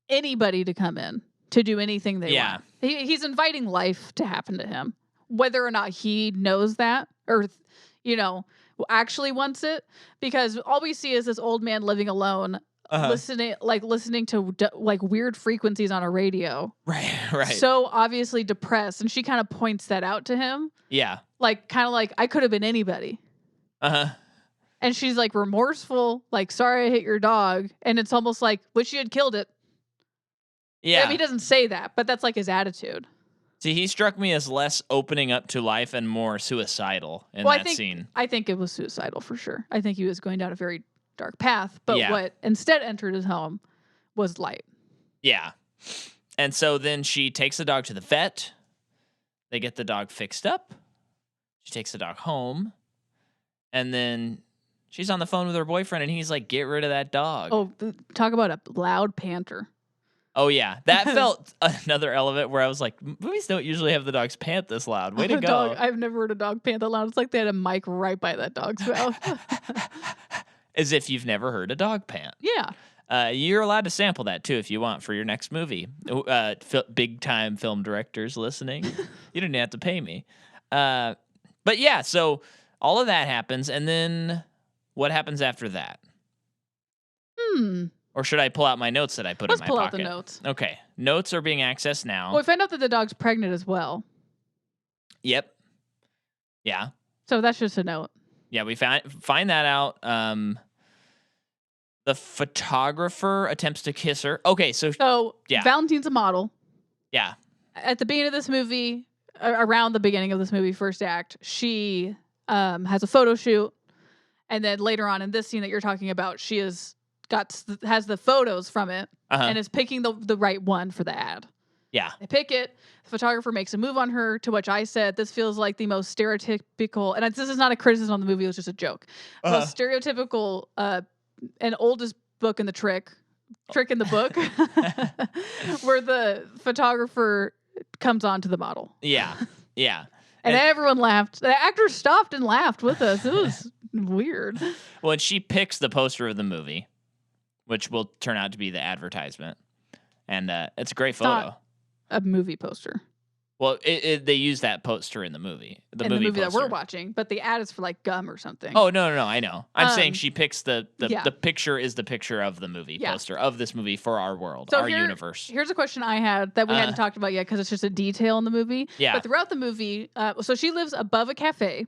anybody to come in to do anything they want. He's inviting life to happen to him, whether or not he knows that or, actually wants it. Because all we see is this old man living alone, listening to like weird frequencies on a radio. Right. So obviously depressed, and she kind of points that out to him. Yeah. Like kind of like I could have been anybody. And she's like remorseful, like, sorry I hit your dog. And it's almost like, wish you had killed it. Yeah. I mean, he doesn't say that, but that's like his attitude. See, he struck me as less opening up to life and more suicidal in that scene. I think it was suicidal for sure. I think he was going down a very dark path. But what instead entered his home was light. Yeah. And so then she takes the dog to the vet. They get the dog fixed up. She takes the dog home. And then she's on the phone with her boyfriend, and he's like, get rid of that dog. Oh, talk about a loud panter. Oh, yeah. That felt another element where I was like, movies don't usually have the dogs pant this loud. Way to go. I've never heard a dog pant that loud. It's like they had a mic right by that dog's mouth. As if you've never heard a dog pant. Yeah. You're allowed to sample that, too, if you want for your next movie. Big-time film directors listening. You didn't have to pay me. But, yeah, so all of that happens, and then what happens after that? Or should I pull out my notes that I put in my pocket? Let's pull out the notes. Okay. Notes are being accessed now. Well, we find out that the dog's pregnant as well. Yep. Yeah. So that's just a note. Yeah, we find that out. The photographer attempts to kiss her. Okay, so yeah. Valentine's a model. Yeah. At the beginning of this movie, around the beginning of this movie, first act, she has a photo shoot. And then later on in this scene that you're talking about, she has the photos from it and is picking the right one for the ad. Yeah. They pick it. The photographer makes a move on her, to which I said, this feels like the most stereotypical, and this is not a criticism on the movie, it was just a joke. Most stereotypical and oldest book in the trick in the book, where the photographer comes on to the model. Yeah. Yeah. And everyone laughed. The actors stopped and laughed with us. It was weird. Well, and she picks the poster of the movie, which will turn out to be the advertisement. And it's a great photo. Not a movie poster. Well, they use that poster in the movie. The in movie the movie poster. that we're watching, but the ad is for like gum or something. Oh, no, I know. I'm saying she picks the picture is the picture of the movie poster of this movie for our world, so our universe. Here's a question I had that we hadn't talked about yet because it's just a detail in the movie. Yeah. But throughout the movie, so she lives above a cafe.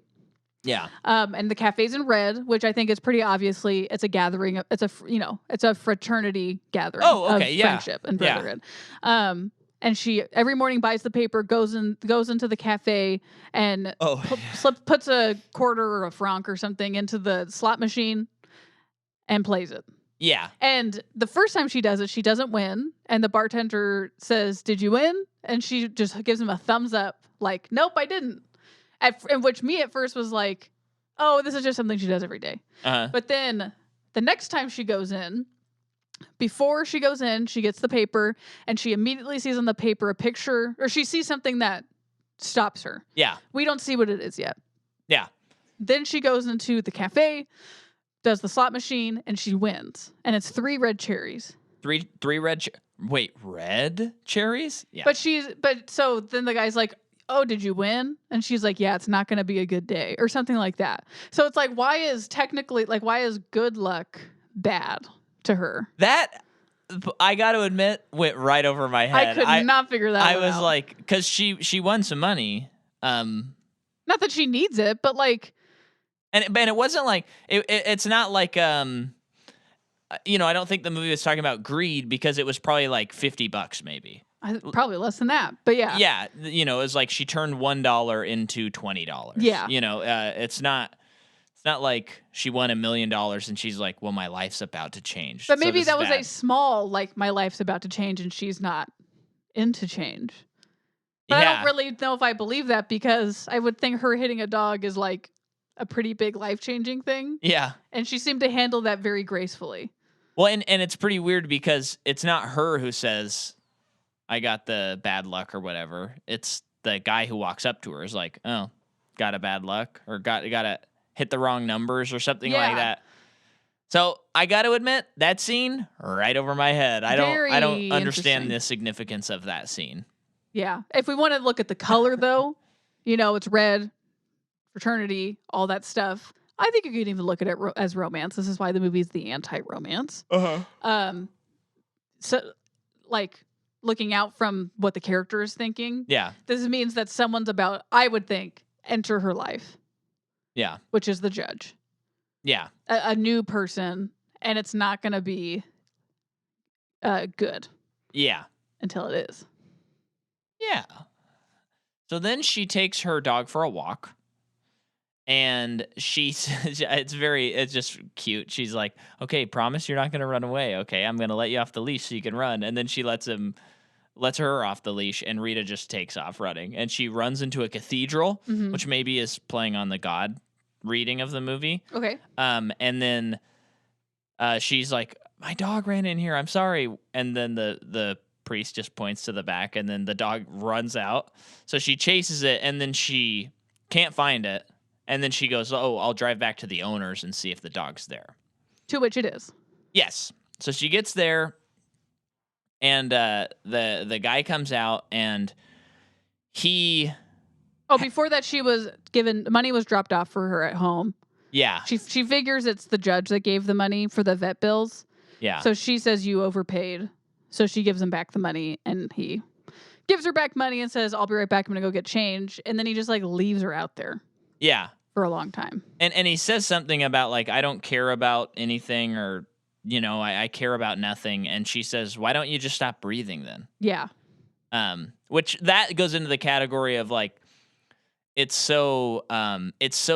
Yeah. And the cafe's in red, which I think is pretty obviously it's a gathering. It's a fraternity gathering of friendship and brotherhood. And she every morning buys the paper, goes into the cafe, and puts a quarter or a franc or something into the slot machine and plays it. Yeah. And the first time she does it, she doesn't win. And the bartender says, "Did you win?" And she just gives him a thumbs up, like, "Nope, I didn't." In which me at first was like, "Oh, this is just something she does every day." But then the next time she goes in, before she goes in, she gets the paper and she immediately sees on the paper a picture, or she sees something that stops her. Yeah. We don't see what it is yet. Yeah. Then she goes into the cafe, does the slot machine, and she wins. And it's 3 red cherries. Three red red cherries? Yeah. But so then the guy's like, "Oh, did you win?" And she's like, "Yeah, it's not going to be a good day," or something like that. So it's like, why is good luck bad to her? That, I got to admit, went right over my head. I could not figure that out. I was like, because she won some money. Not that she needs it, but like, and it wasn't like it's not like I don't think the movie was talking about greed, because it was probably like $50 maybe. Probably less than that, but yeah. Yeah, it was like she turned $1 into $20. Yeah. It's not like she won $1 million and she's like, well, my life's about to change. But maybe that was a small, like, my life's about to change and she's not into change. But I don't really know if I believe that, because I would think her hitting a dog is like a pretty big life-changing thing. Yeah. And she seemed to handle that very gracefully. Well, and it's pretty weird because it's not her who says, "I got the bad luck," or whatever. It's the guy who walks up to her is like, "Oh, got a bad luck," or got to hit the wrong numbers or something like that. So I got to admit, that scene right over my head. I don't understand the significance of that scene. Yeah. If we want to look at the color, though, it's red, fraternity, all that stuff. I think you could even look at it as romance. This is why the movie is the anti-romance. So, like, looking out from what the character is thinking. Yeah. This means that someone's about, I would think, enter her life. Yeah. Which is the judge. Yeah. A new person, and it's not going to be good. Yeah. Until it is. Yeah. So then she takes her dog for a walk. And it's just cute. She's like, "Okay, promise you're not going to run away. Okay, I'm going to let you off the leash so you can run." And then she lets her off the leash, and Rita just takes off running. And she runs into a cathedral, which maybe is playing on the God reading of the movie. Okay. And then she's like, "My dog ran in here. I'm sorry." And then the priest just points to the back, and then the dog runs out. So she chases it, and then she can't find it. And then she goes, "Oh, I'll drive back to the owners and see if the dog's there." To which it is. Yes. So she gets there, and the guy comes out, and he... Oh, before that, she was given... Money was dropped off for her at home. Yeah. She figures it's the judge that gave the money for the vet bills. Yeah. So she says, "You overpaid." So she gives him back the money, and he gives her back money and says, "I'll be right back. I'm going to go get change." And then he just, like, leaves her out there. Yeah. For a long time. And he says something about, like, "I don't care about anything," or, I care about nothing. And she says, "Why don't you just stop breathing then?" Yeah. Which that goes into the category of, like, it's so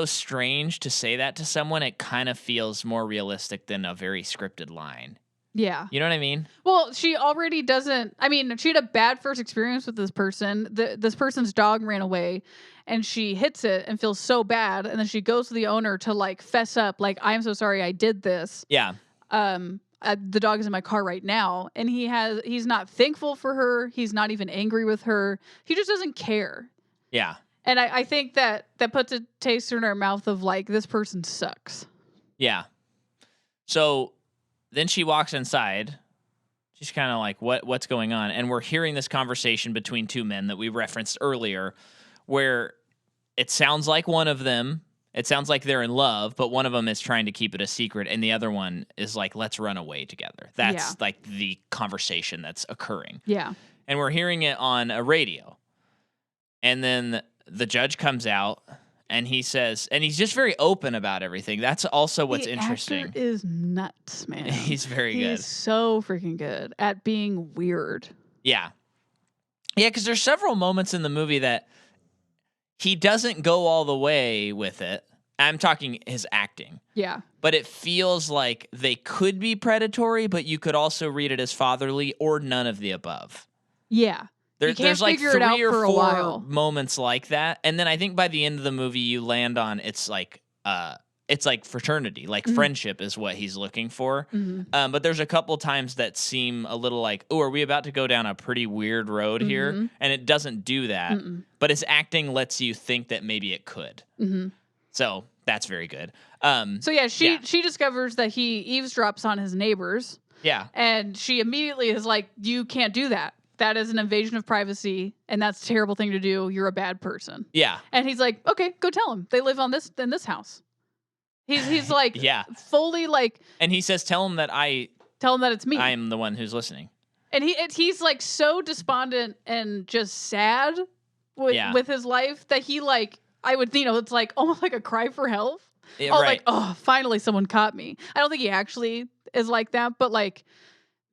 strange to say that to someone. It kind of feels more realistic than a very scripted line. Yeah. You know what I mean? Well, she already doesn't... I mean, she had a bad first experience with this person. This person's dog ran away, and she hits it and feels so bad. And then she goes to the owner to, like, fess up, like, "I'm so sorry I did this. Yeah. The dog is in my car right now." And he's not thankful for her. He's not even angry with her. He just doesn't care. Yeah. And I think that puts a taste in her mouth of, like, this person sucks. Yeah. So... Then she walks inside. She's kind of like, what's going on? And we're hearing this conversation between two men that we referenced earlier, where it sounds like it sounds like they're in love, but one of them is trying to keep it a secret, and the other one is like, let's run away together. That's like the conversation that's occurring. Yeah. And we're hearing it on a radio. And then the judge comes out, and he says, and he's just very open about everything. That's also what's interesting. Actor is nuts, man. He's very good. He's so freaking good at being weird. Yeah. Yeah, because there's several moments in the movie that he doesn't go all the way with it. I'm talking his acting. Yeah. But it feels like they could be predatory, but you could also read it as fatherly or none of the above. Yeah. There's like 3 or 4 moments like that. And then I think by the end of the movie, you land on it's like fraternity, like friendship is what he's looking for. Mm-hmm. But there's a couple times that seem a little like, oh, are we about to go down a pretty weird road here? And it doesn't do that. But his acting lets you think that maybe it could. So that's very good. She discovers that he eavesdrops on his neighbors. Yeah. And she immediately is like, you can't do that. That is an invasion of privacy, and that's a terrible thing to do. You're a bad person. Yeah. And he's like, okay, go tell him. They live in this house. He's like, fully like. And he says, tell him that it's me. I am the one who's listening. And he's like so despondent and just sad with his life that he like, I would, it's like almost like a cry for help. Yeah, right. Like, oh, finally someone caught me. I don't think he actually is like that, but like,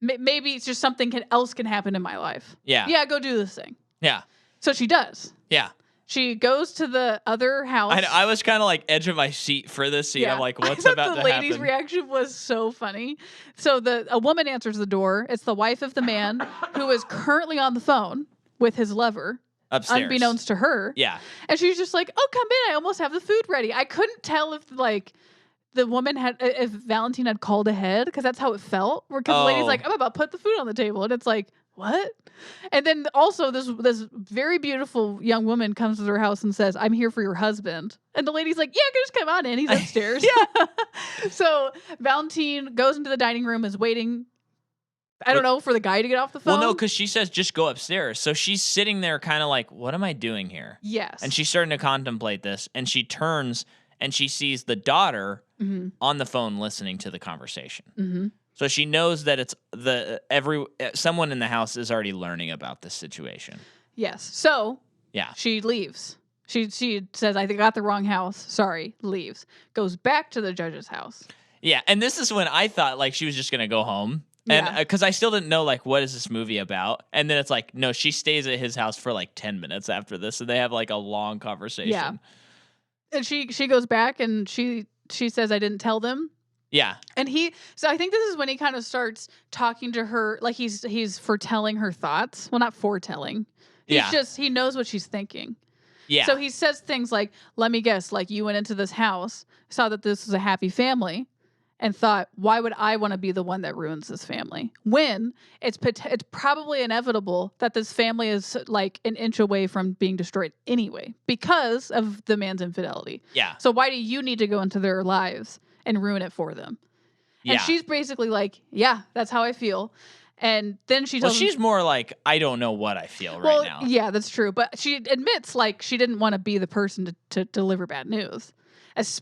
maybe it's just something else can happen in my life. Yeah. Yeah, go do this thing. Yeah. So she does. Yeah. She goes to the other house. I was kind of like edge of my seat for this scene. I'm like, what's about to happen? The lady's reaction was so funny. So a woman answers the door. It's the wife of the man who is currently on the phone with his lover. Upstairs. Unbeknownst to her. Yeah. And she's just like, oh, come in. I almost have the food ready. I couldn't tell if like the woman if Valentine had called ahead, because that's how it felt. Because the lady's like, I'm about to put the food on the table. And it's like, what? And then also this very beautiful young woman comes to their house and says, I'm here for your husband. And the lady's like, yeah, just come on in. He's upstairs. Yeah. So Valentine goes into the dining room, is waiting, I don't know, for the guy to get off the phone. Well, no, because she says, just go upstairs. So she's sitting there kind of like, what am I doing here? Yes. And she's starting to contemplate this. And she turns and she sees the daughter on the phone listening to the conversation. So she knows that it's someone in the house is already learning about this situation. Yes. So yeah, she leaves. She says, I got the wrong house. Sorry, leaves. Goes back to the judge's house. Yeah, and this is when I thought like she was just gonna go home. And because I still didn't know, like, what is this movie about? And then it's like, no, she stays at his house for like 10 minutes after this. And they have like a long conversation. Yeah. And she goes back and she says, I didn't tell them. Yeah. And so I think this is when he kind of starts talking to her, like he's foretelling her thoughts. Well, not foretelling. He knows what she's thinking. Yeah. So he says things like, let me guess, like you went into this house, saw that this was a happy family, and thought, why would I want to be the one that ruins this family? When it's probably inevitable that this family is like an inch away from being destroyed anyway because of the man's infidelity. Yeah. So why do you need to go into their lives and ruin it for them? And she's basically like, yeah, that's how I feel. And then she tells him, she's more like, I don't know what I feel right now. Yeah, that's true. But she admits like she didn't want to be the person to deliver bad news.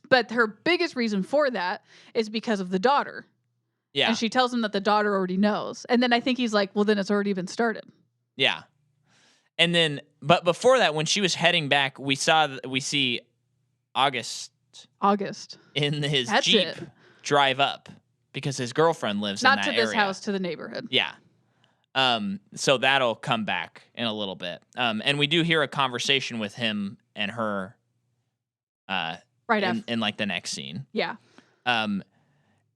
But her biggest reason for that is because of the daughter. Yeah. And she tells him that the daughter already knows. And then I think he's like, well, then it's already been started. Yeah. And then, but before that, when she was heading back, we see August in his Jeep drive up because his girlfriend lives in that area. Not to this house, to the neighborhood. Yeah. So that'll come back in a little bit. And we do hear a conversation with him and her, in like the next scene. Yeah. And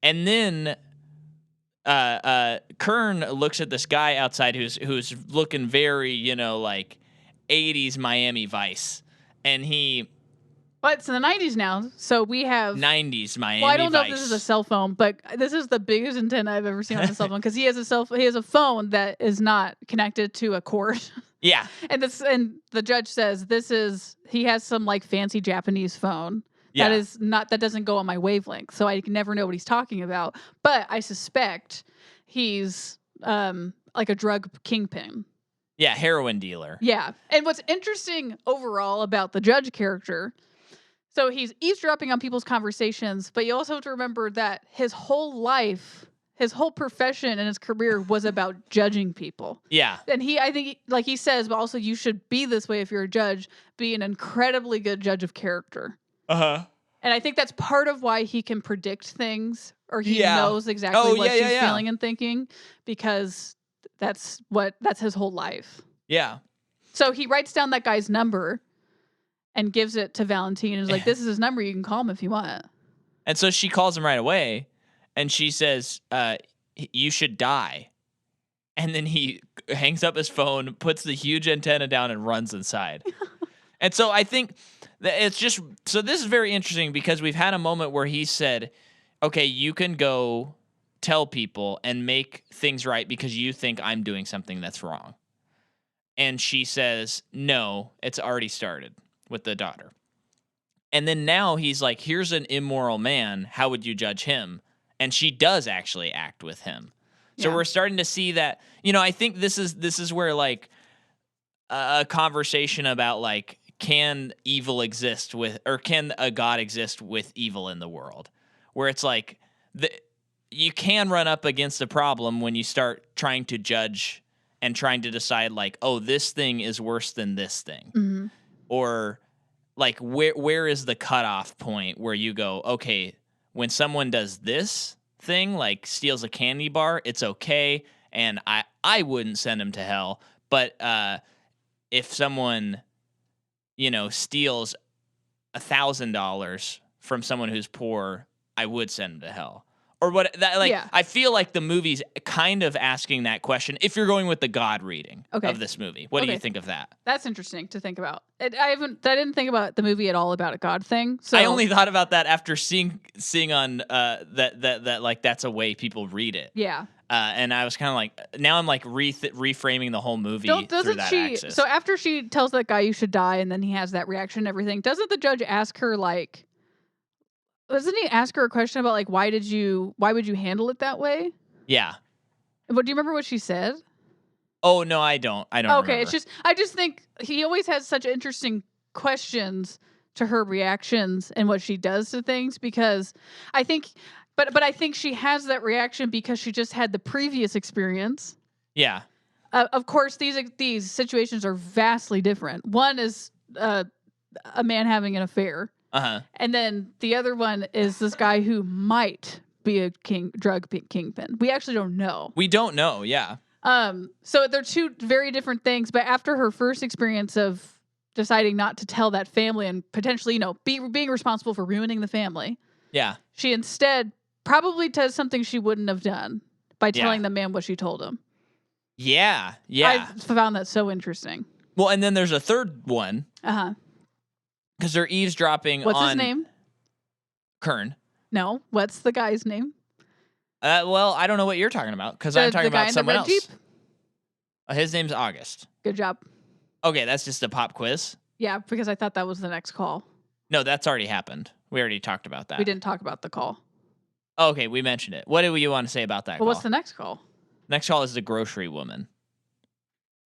then Kern looks at this guy outside who's looking very, like 80s Miami Vice. And but it's in the 90s now, so we have 90s Miami Vice. Well, I don't know if this is a cell phone, but this is the biggest antenna I've ever seen on a cell phone because he has a phone that is not connected to a cord. Yeah. And the judge says he has some like fancy Japanese phone. Yeah. That doesn't go on my wavelength, so I can never know what he's talking about. But I suspect he's like a drug kingpin. Yeah, heroin dealer. Yeah. And what's interesting overall about the judge character, so he's eavesdropping on people's conversations, but you also have to remember that his whole life, his whole profession and his career was about judging people. Yeah. And I think, like he says, but also you should be this way if you're a judge, be an incredibly good judge of character. Uh-huh. And I think that's part of why he can predict things, or he knows exactly what she's feeling and thinking, because that's his whole life. Yeah. So he writes down that guy's number and gives it to Valentine and is like, this is his number. You can call him if you want. And so she calls him right away and she says, you should die. And then he hangs up his phone, puts the huge antenna down and runs inside. And so I think that it's just, so this is very interesting because we've had a moment where he said, okay, you can go tell people and make things right because you think I'm doing something that's wrong. And she says, no, it's already started with the daughter. And then now he's like, here's an immoral man. How would you judge him? And she does actually act with him. So we're starting to see that, I think this is where like a conversation about like, can evil exist or can a God exist with evil in the world? Where it's like, you can run up against a problem when you start trying to judge and trying to decide like, oh, this thing is worse than this thing. Mm-hmm. Or like, where is the cutoff point where you go, okay, when someone does this thing, like steals a candy bar, it's okay. And I wouldn't send him to hell. But if someone, steals $1,000 from someone who's poor, I would send him to hell. Or what that like I feel like the movie's kind of asking that question if you're going with the God reading of this movie. What do you think of that? That's interesting to think about. I didn't think about the movie at all about a God thing. So I only thought about that after seeing on that like that's a way people read it. Yeah. And I was kind of like, now I'm like reframing the whole movie through that axis. So after she tells that guy you should die, and then he has that reaction and everything, doesn't the judge ask her like, doesn't he ask her a question about like, why would you handle it that way? Yeah. But do you remember what she said? Oh no, I don't. Okay, remember. I just think he always has such interesting questions to her reactions and what she does to things, because I think, but I think she has that reaction because she just had the previous experience. Yeah. Of course, these situations are vastly different. One is a man having an affair. Uh-huh. And then the other one is this guy who might be a drug kingpin. We actually don't know. We don't know, yeah. So they're two very different things. But after her first experience of deciding not to tell that family and potentially, being responsible for ruining the family, yeah, she instead probably does something she wouldn't have done by telling the man what she told him. Yeah. I found that so interesting. Well, and then there's a third one. Uh-huh. Because they're eavesdropping What's his name? Kern. No. What's the guy's name? Well, I don't know what you're talking about because I'm talking about someone else. Jeep? His name's August. Good job. Okay, that's just a pop quiz? Yeah, because I thought that was the next call. No, that's already happened. We already talked about that. We didn't talk about the call. Okay, we mentioned it. What do you want to say about that call? What's the next call? Next call is the grocery woman.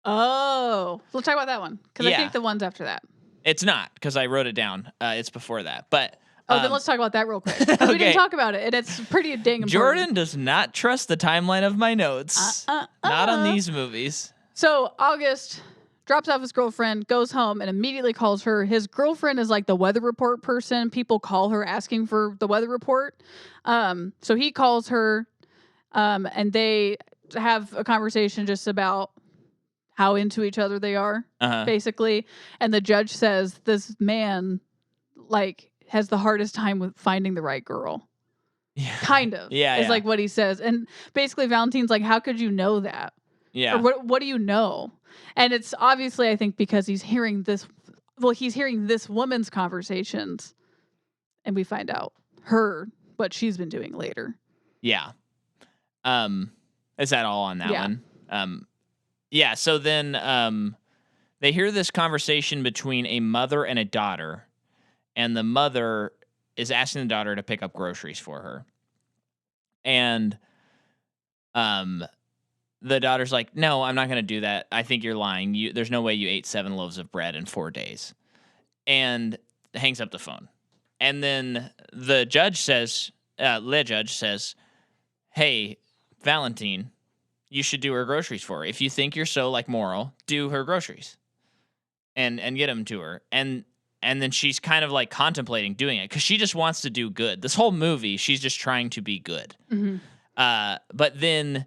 Oh. Let's talk about that one. Because I think the one's after that. It's not, because I wrote it down. It's before that. But then let's talk about that real quick. Okay. We didn't talk about it, and it's pretty dang important. Jordan does not trust the timeline of my notes. Not on these movies. So August drops off his girlfriend, goes home, and immediately calls her. His girlfriend is like the weather report person. People call her asking for the weather report. So he calls her, and they have a conversation just about how into each other they are, basically. And the judge says this man, like, has the hardest time with finding the right girl. Yeah. Kind of. Is like what he says. And basically Valentine's like, how could you know that? Yeah. Or what do you know? And it's obviously, I think, because he's hearing this woman's conversations, and we find out what she's been doing later. Yeah. Is that all on that one? Yeah, so then they hear this conversation between a mother and a daughter, and the mother is asking the daughter to pick up groceries for her. And the daughter's like, "No, I'm not going to do that. I think you're lying. There's no way you ate 7 loaves of bread in 4 days." And hangs up the phone. And then the judge says, le judge says, "Hey, Valentine, you should do her groceries for her. If you think you're so like moral, do her groceries and get them to her." And then she's kind of like contemplating doing it because she just wants to do good. This whole movie, she's just trying to be good. Mhm. But then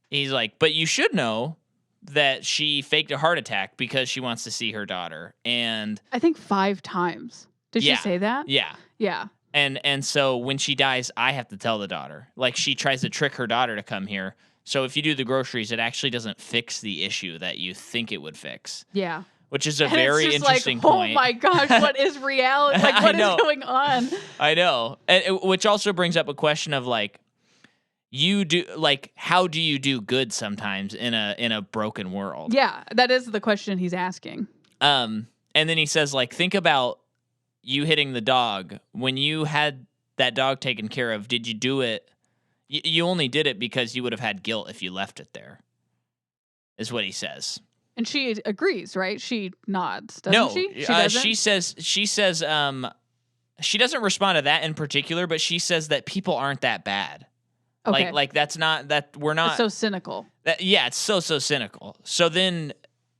he's like, "But you should know that she faked a heart attack because she wants to see her daughter." And I think 5 times. Did Yeah. she say that? yeah. Yeah. And so when she dies, I have to tell the daughter. Like, she tries to trick her daughter to come here. So if you do the groceries, it actually doesn't fix the issue that you think it would fix. Yeah. Which is a And very it's just interesting like, point. Oh my gosh, what is reality? Like, I what is know. going on? I know. Which also brings up a question of like, how do you do good sometimes in a broken world? Yeah, that is the question he's asking. And then he says, like, think about you hitting the dog. When you had that dog taken care of, did you do it? You only did it because you would have had guilt if you left it there, is what he says. And she agrees, right? She nods, doesn't No, she? She doesn't? she says, she doesn't respond to that in particular, but she says that people aren't that bad. Okay. Like that's not, that we're not. It's so cynical. Yeah, it's so cynical. So then,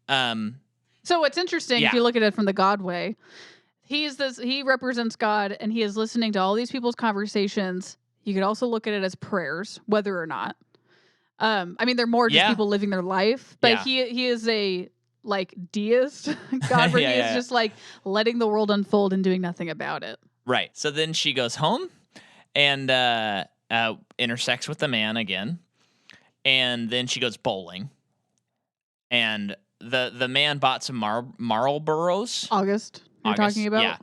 So what's interesting, if Yeah. you look at it from the God way, he represents God and he is listening to all these people's conversations. You could also look at it as prayers, whether or not. I mean, they're more just Yeah. people living their life, but Yeah. he is a like deist God where he is just like letting the world unfold and doing nothing about it. Right. So then she goes home and intersects with the man again. And then she goes bowling. And the man bought some Marlboros. August, you're talking about? Yeah.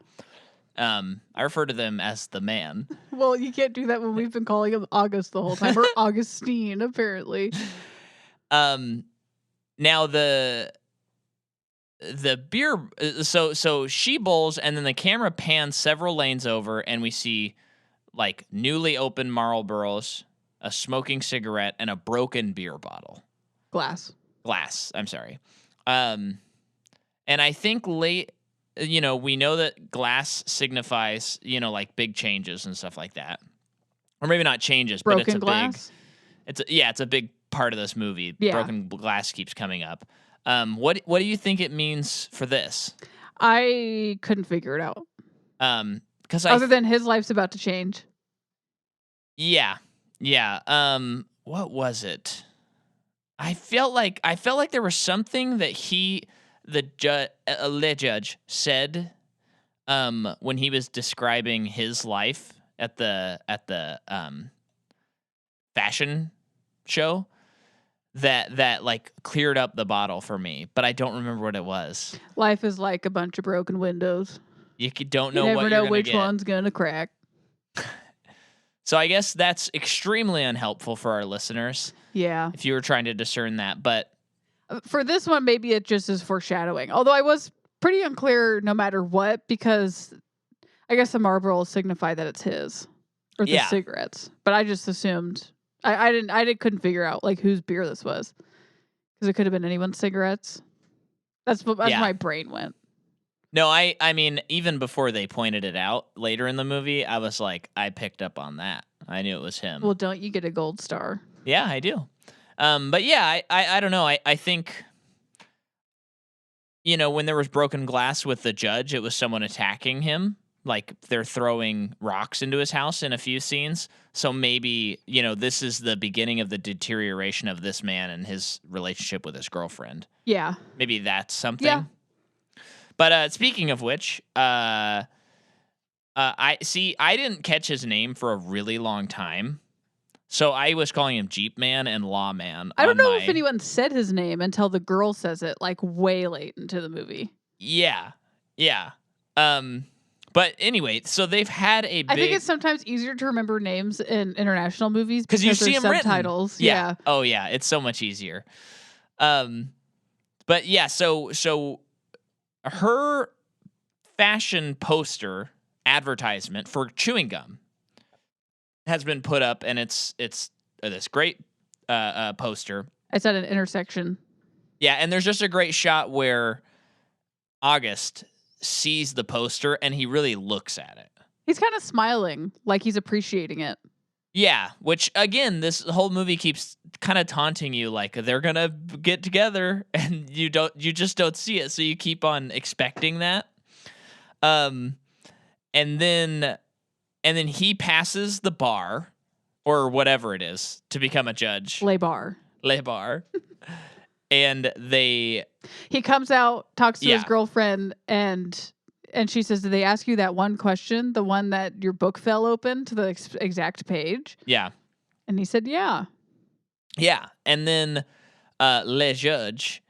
I refer to them as the man. Well, you can't do that when we've been calling him August the whole time, or Augustine, apparently. Now the beer. So she bowls, and then the camera pans several lanes over, and we see like newly opened Marlboros, a smoking cigarette, and a broken beer bottle. Glass. I'm sorry. And I think we know that glass signifies, like big changes and stuff like that. Or maybe not changes, but Broken glass? it's a big part of this movie. Yeah. Broken glass keeps coming up. What do you think it means for this? I couldn't figure it out. Because Other than his life's about to change. Yeah. What was it? I felt like there was something that the judge said when he was describing his life at the fashion show that like cleared up the bottle for me, but I don't remember what it was. Life is like a bunch of broken windows. You don't know You what never you're know gonna which get. one's gonna crack. So I guess that's extremely unhelpful for our listeners Yeah. if you were trying to discern that, but For this one, maybe it just is foreshadowing. Although I was pretty unclear no matter what, because I guess the Marlboro signify that it's his. Or the Yeah. cigarettes. But I just assumed I couldn't figure out like whose beer this was. Because it could have been anyone's cigarettes. That's Yeah. my brain went. No, I mean, even before they pointed it out later in the movie, I was like, I picked up on that. I knew it was him. Well, don't you get a gold star? Yeah, I do. But yeah, I don't know. I think, when there was broken glass with the judge, it was someone attacking him. Like they're throwing rocks into his house in a few scenes. So maybe, this is the beginning of the deterioration of this man and his relationship with his girlfriend. Yeah. Maybe that's something. Yeah. But speaking of which, I didn't catch his name for a really long time. So I was calling him Jeep Man and Law Man. I don't know if anyone said his name until the girl says it like way late into the movie. Yeah. But anyway, so they've had a big... I think it's sometimes easier to remember names in international movies because you see there's them subtitles. written. Yeah. Oh yeah, it's so much easier. But yeah, so her fashion poster advertisement for chewing gum has been put up, and it's this great poster. It's at an intersection. Yeah, and there's just a great shot where August sees the poster and he really looks at it. He's kind of smiling, like he's appreciating it. Yeah, which again, this whole movie keeps kind of taunting you, like they're gonna get together, and you just don't see it, so you keep on expecting that. And then he passes the bar, or whatever it is, to become a judge. Le bar. And he comes out, talks to his girlfriend, and she says, "Did they ask you that one question, the one that your book fell open to the exact page?" Yeah. And he said, "Yeah." Yeah. And then Le Judge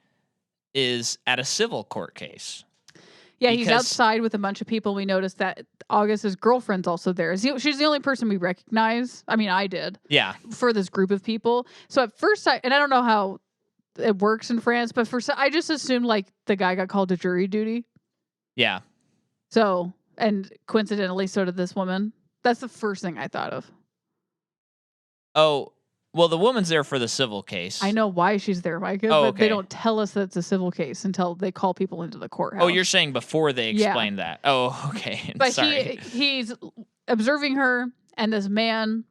is at a civil court case. Yeah, he's outside with a bunch of people. We noticed that August's girlfriend's also there. She's the only person we recognize. I mean, I did. Yeah. For this group of people. So at first, and I don't know how it works in France, but I just assumed like the guy got called to jury duty. Yeah. So, and coincidentally, so did this woman. That's the first thing I thought of. Oh, well, the woman's there for the civil case. I know why she's there, Micah, but they don't tell us that it's a civil case until they call people into the courthouse. Oh, you're saying before they explain that. Oh, okay. But sorry. He's observing her, and this man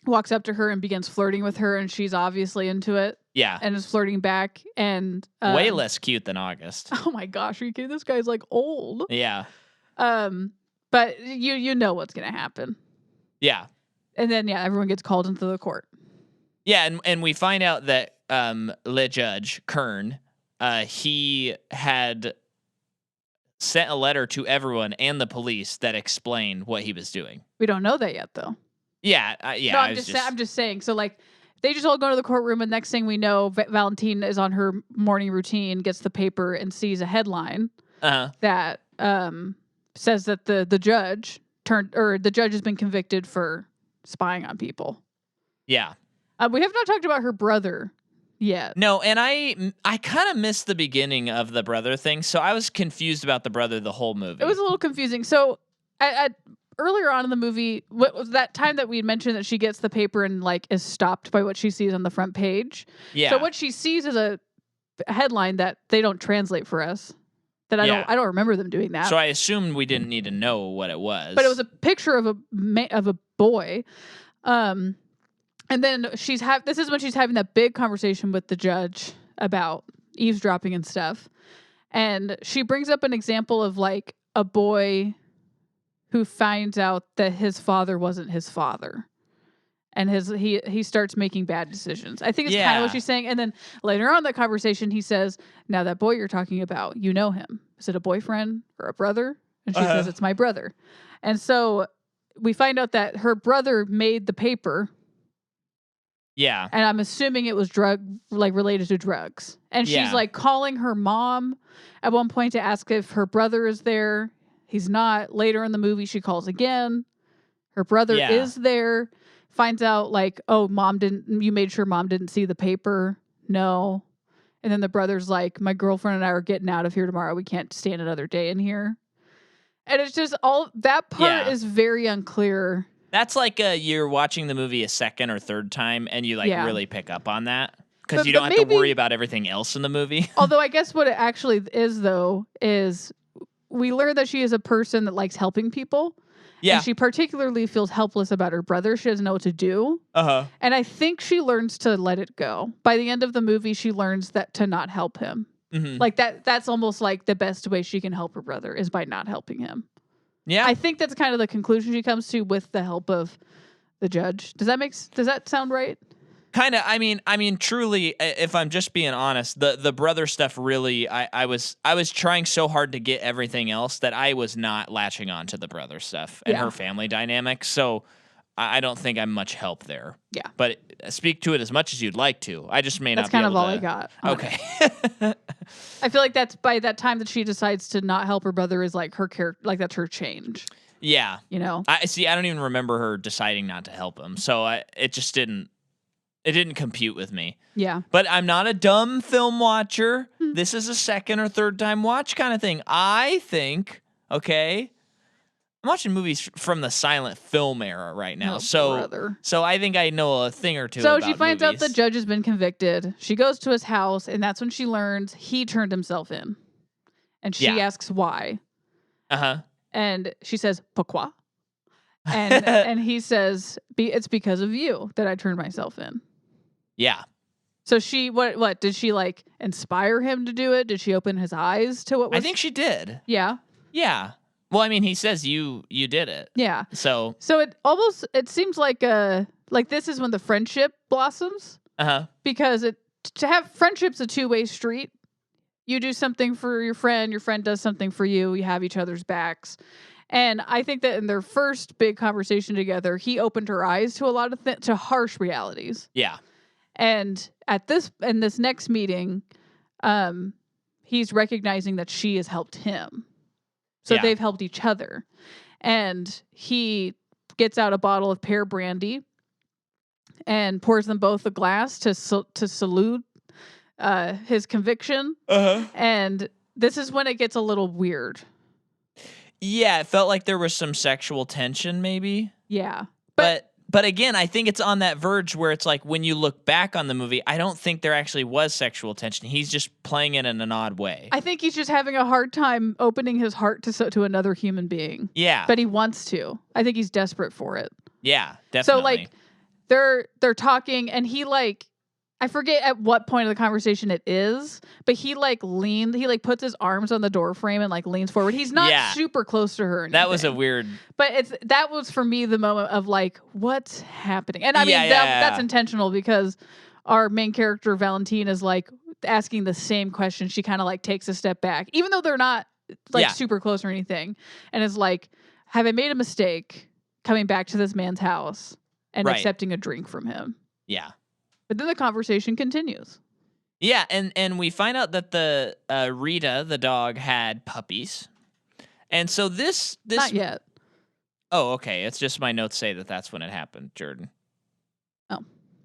walks up to her and begins flirting with her, and she's obviously into it. Yeah. And is flirting back, and way less cute than August. Oh my gosh, are you kidding? This guy's like old. Yeah. But you know what's gonna happen. Yeah. And then everyone gets called into the court. Yeah, and we find out that Le Judge Kern, he had sent a letter to everyone and the police that explained what he was doing. We don't know that yet, though. Yeah, No, I'm just saying. So like, they just all go to the courtroom, and next thing we know, Valentine is on her morning routine, gets the paper, and sees a headline that says that the judge has been convicted for spying on people. Yeah. We have not talked about her brother yet. No, and I kind of missed the beginning of the brother thing, so I was confused about the brother the whole movie. It was a little confusing. So earlier on in the movie, what was that time that we had mentioned that she gets the paper and like is stopped by what she sees on the front page? Yeah. So what she sees is a headline that they don't translate for us. That I don't remember them doing that. So I assumed we didn't need to know what it was. But it was a picture of a boy. And then this is when she's having that big conversation with the judge about eavesdropping and stuff. And she brings up an example of like a boy who finds out that his father wasn't his father. And he starts making bad decisions. I think it's kind of what she's saying. And then later on in the conversation, he says, "Now that boy you're talking about, you know him. Is it a boyfriend or a brother?" And she says, "It's my brother." And so we find out that her brother made the paper. Yeah. And I'm assuming it was related to drugs. And she's like calling her mom at one point to ask if her brother is there. He's not. Later in the movie, she calls again. Her brother is there. Finds out like, "Oh, you made sure mom didn't see the paper." No. And then the brother's like, "My girlfriend and I are getting out of here tomorrow. We can't stand another day in here." And it's just that part is very unclear. That's like you're watching the movie a second or third time and you really pick up on that because you don't have to worry about everything else in the movie. Although I guess what it actually is, though, is we learn that she is a person that likes helping people. Yeah. And she particularly feels helpless about her brother. She doesn't know what to do. And I think she learns to let it go. By the end of the movie, she learns that to not help him. Mm-hmm. Like that's almost like the best way she can help her brother is by not helping him. Yeah. I think that's kind of the conclusion she comes to with the help of the judge. Does that sound right? Kind of. I mean, truly, if I'm just being honest, the brother stuff really, I was trying so hard to get everything else that I was not latching on to the brother stuff and her family dynamic. So I don't think I'm much help there. Yeah. But speak to it as much as you'd like to. I just may not be able to. That's kind of all I got. Okay. I feel like that's by that time that she decides to not help her brother is like her character, like that's her change. Yeah. You know? I don't even remember her deciding not to help him. So it just didn't compute with me. Yeah. But I'm not a dumb film watcher. This is a second or third time watch kind of thing. I think, okay, I'm watching movies from the silent film era right now. Oh, so brother. so I think I know a thing or two So about she finds out the movies. judge has been convicted. She goes to his house, and that's when she learns he turned himself in. And she Yeah. asks why. Uh-huh. And she says, pourquoi? And he says, it's because of you that I turned myself in. Yeah. So she, what did she like inspire him to do it? Did she open his eyes to what was? I think she did. Yeah. Yeah. Well, I mean, he says you did it. Yeah. So it seems like this is when the friendship blossoms. Uh-huh. Because to have friendship's a two-way street. You do something for your friend does something for you. You have each other's backs. And I think that in their first big conversation together, he opened her eyes to a lot of to harsh realities. Yeah. And in this next meeting, he's recognizing that she has helped him. So they've helped each other. And he gets out a bottle of pear brandy and pours them both a glass to salute his conviction. Uh-huh. And this is when it gets a little weird. Yeah, it felt like there was some sexual tension maybe. Yeah. But again, I think it's on that verge where it's like when you look back on the movie, I don't think there actually was sexual tension. He's just playing it in an odd way. I think he's just having a hard time opening his heart to another human being. Yeah. But he wants to. I think he's desperate for it. Yeah, definitely. So like they're talking and he like I forget at what point of the conversation it is, but he puts his arms on the door frame and like leans forward. He's not super close to her. That was a weird. But that was for me the moment of like, what's happening? And I mean, that's intentional because our main character, Valentine, is like asking the same question. She kind of like takes a step back, even though they're not like super close or anything. And is like, have I made a mistake coming back to this man's house and accepting a drink from him? Yeah. But then the conversation continues. Yeah, and we find out that the Rita, the dog, had puppies. And so this Not yet. Oh, okay. It's just my notes say that that's when it happened, Jordan. Oh,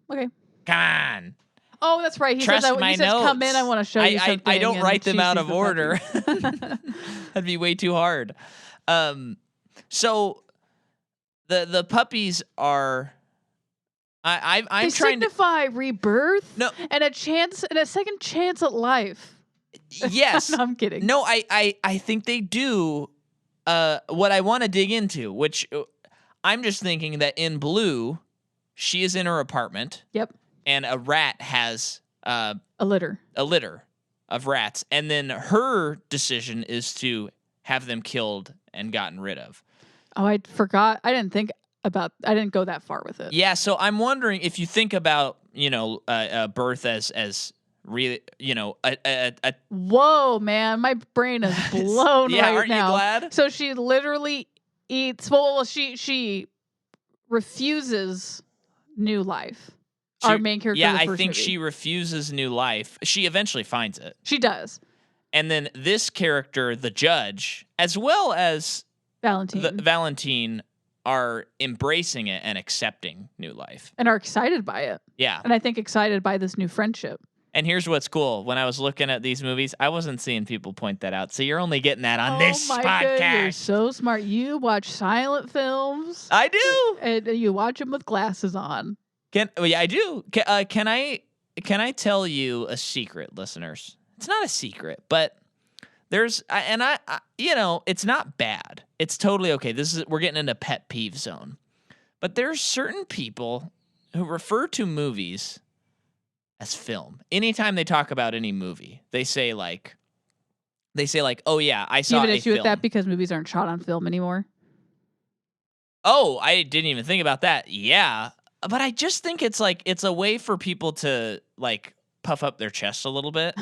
okay. Come on. Oh, that's right. He Trust says, my says, notes. come in, I want to show you something. I don't write them out of order. That'd be way too hard. So the puppies are... I'm they trying signify rebirth no. and a second chance at life. Yes. No, I'm kidding. No, I think they do what I want to dig into, which I'm just thinking that in Blue, she is in her apartment. Yep. And a rat has a litter of rats. And then her decision is to have them killed and gotten rid of. Oh, I forgot. I didn't go that far with it. Yeah, so I'm wondering if you think about, birth as really, a whoa, man, my brain is blown yeah, right aren't now. You glad? So she literally eats. Well, she refuses new life. Our main character. Yeah, in the I first think movie. she refuses new life. She eventually finds it. She does. And then this character, the judge, as well as Valentine, are embracing it and accepting new life. And are excited by it. Yeah. And I think excited by this new friendship. And here's what's cool. When I was looking at these movies, I wasn't seeing people point that out. So you're only getting that on this podcast. God, you're so smart. You watch silent films. I do. And you watch them with glasses on. Yeah, I do. Can I tell you a secret, listeners? It's not a secret, but there's it's not bad. It's totally okay. We're getting into pet peeve zone. But there's certain people who refer to movies as film. Anytime they talk about any movie, they say like, "Oh yeah, I saw a film." You have an issue with that because movies aren't shot on film anymore? Oh, I didn't even think about that. Yeah. But I just think it's a way for people to like puff up their chest a little bit.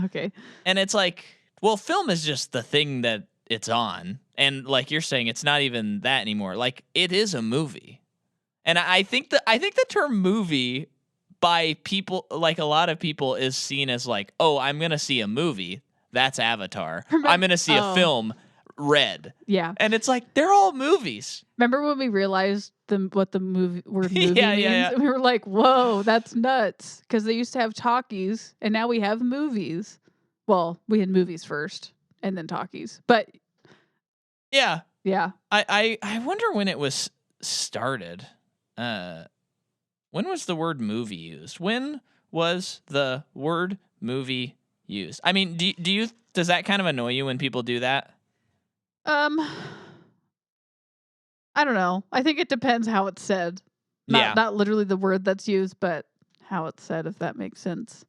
Okay. And it's like, well, film is just the thing that it's on. And like you're saying, it's not even that anymore. Like it is a movie. And I think the term movie by people, like a lot of people, is seen as like, oh, I'm going to see a movie. That's Avatar. I'm going to see a film. Red. Yeah. And it's like, they're all movies. Remember when we realized what the word movie means? Yeah. We were like, whoa, that's nuts. Because they used to have talkies, and now we have movies. Well, we had movies first, and then talkies. But yeah. Yeah. I wonder when it was started. When was the word movie used? When was the word movie used? I mean, does that kind of annoy you when people do that? Um, I don't know. I think it depends how it's said. Yeah. Not literally the word that's used, but how it's said, if that makes sense.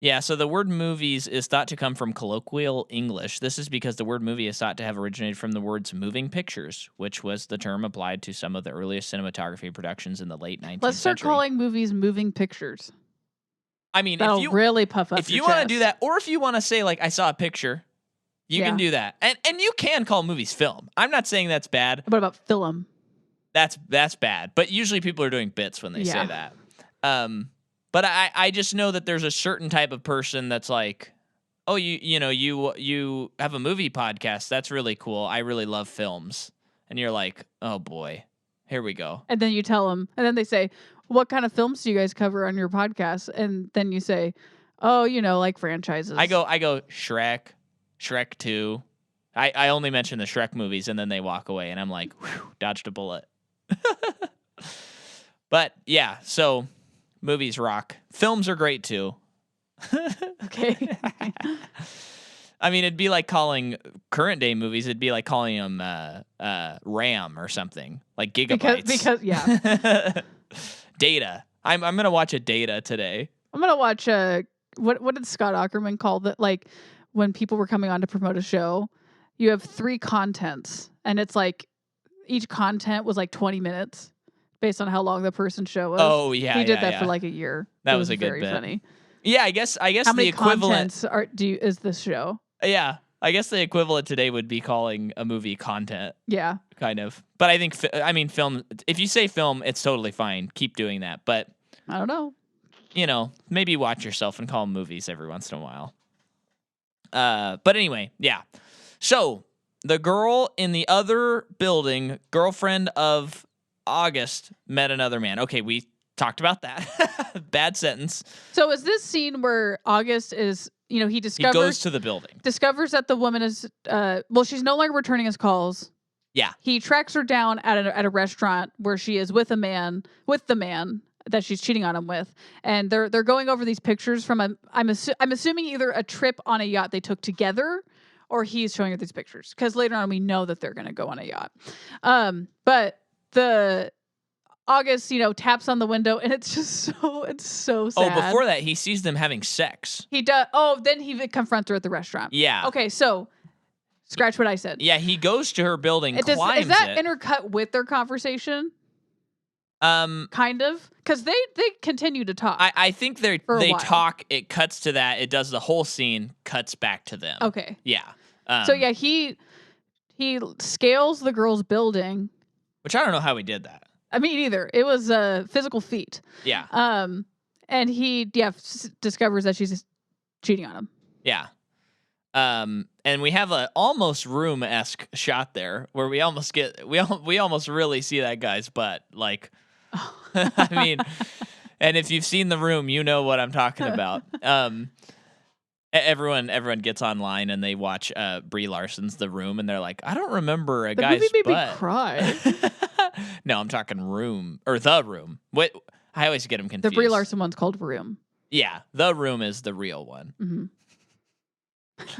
Yeah, so the word movies is thought to come from colloquial English. This is because the word movie is thought to have originated from the words moving pictures, which was the term applied to some of the earliest cinematography productions in the late 19th Let's start century. calling movies moving pictures. I mean, That'll really puff up if your you want to do chest. that, or if you want to say like I saw a picture, you can do that. And you can call movies film. I'm not saying that's bad. What about film? That's bad. But usually people are doing bits when they say that. But I just know that there's a certain type of person that's like, oh, you have a movie podcast. That's really cool. I really love films. And you're like, oh boy, here we go. And then you tell them, and then they say, what kind of films do you guys cover on your podcast? And then you say, oh, like franchises. I go Shrek 2. I only mention the Shrek movies, and then they walk away, and I'm like, whew, dodged a bullet. But yeah, so movies rock. Films are great too. Okay. I mean, it'd be like calling current day movies. It'd be like calling them RAM or something, like gigabytes. Because yeah. Data. I'm gonna watch a Data today. I'm gonna watch what did Scott Aukerman call that? Like when people were coming on to promote a show, you have 3 contents, and it's like each content was like 20 minutes based on how long the person's show was. Oh yeah, he did that for like a year. That was a good very bit. funny. Yeah, I guess how the many equivalent contents is this show? Yeah, I guess the equivalent today would be calling a movie content. Yeah, kind of. But I think film. If you say film, it's totally fine. Keep doing that. But I don't know. Maybe watch yourself and call them movies every once in a while. But anyway, yeah. So the girl in the other building, girlfriend of August, met another man. Okay, we talked about that. Bad sentence. So is this scene where August is, he discovers... He goes to the building. Discovers that the woman is, she's no longer returning his calls. Yeah. He tracks her down at a restaurant where she is with the man that she's cheating on him with. And they're going over these pictures from I'm assuming either a trip on a yacht they took together, or he's showing her these pictures. Because later on we know that they're going to go on a yacht. But the August, taps on the window, and it's so sad. Oh, before that, he sees them having sex. He does. Oh, then he confronts her at the restaurant. Yeah. Okay, so scratch what I said. Yeah, he goes to her building, climbs is that intercut with their conversation? Kind of, because they continue to talk. I think they talk. It cuts to that. It does the whole scene. Cuts back to them. Okay. Yeah. So yeah, he scales the girl's building, which I don't know how he did that. I mean, either it was a physical feat. Yeah. And he discovers that she's cheating on him. Yeah. And we have a almost Room-esque shot there where we almost really see that guy's butt. Like, I mean, and if you've seen The Room, you know what I'm talking about. Everyone gets online and they watch Brie Larson's The Room, and they're like, I don't remember a guy's butt. The movie made me cry. No, I'm talking Room or The Room. What? I always get them confused. The Brie Larson one's called Room. Yeah, The Room is the real one. Mm-hmm.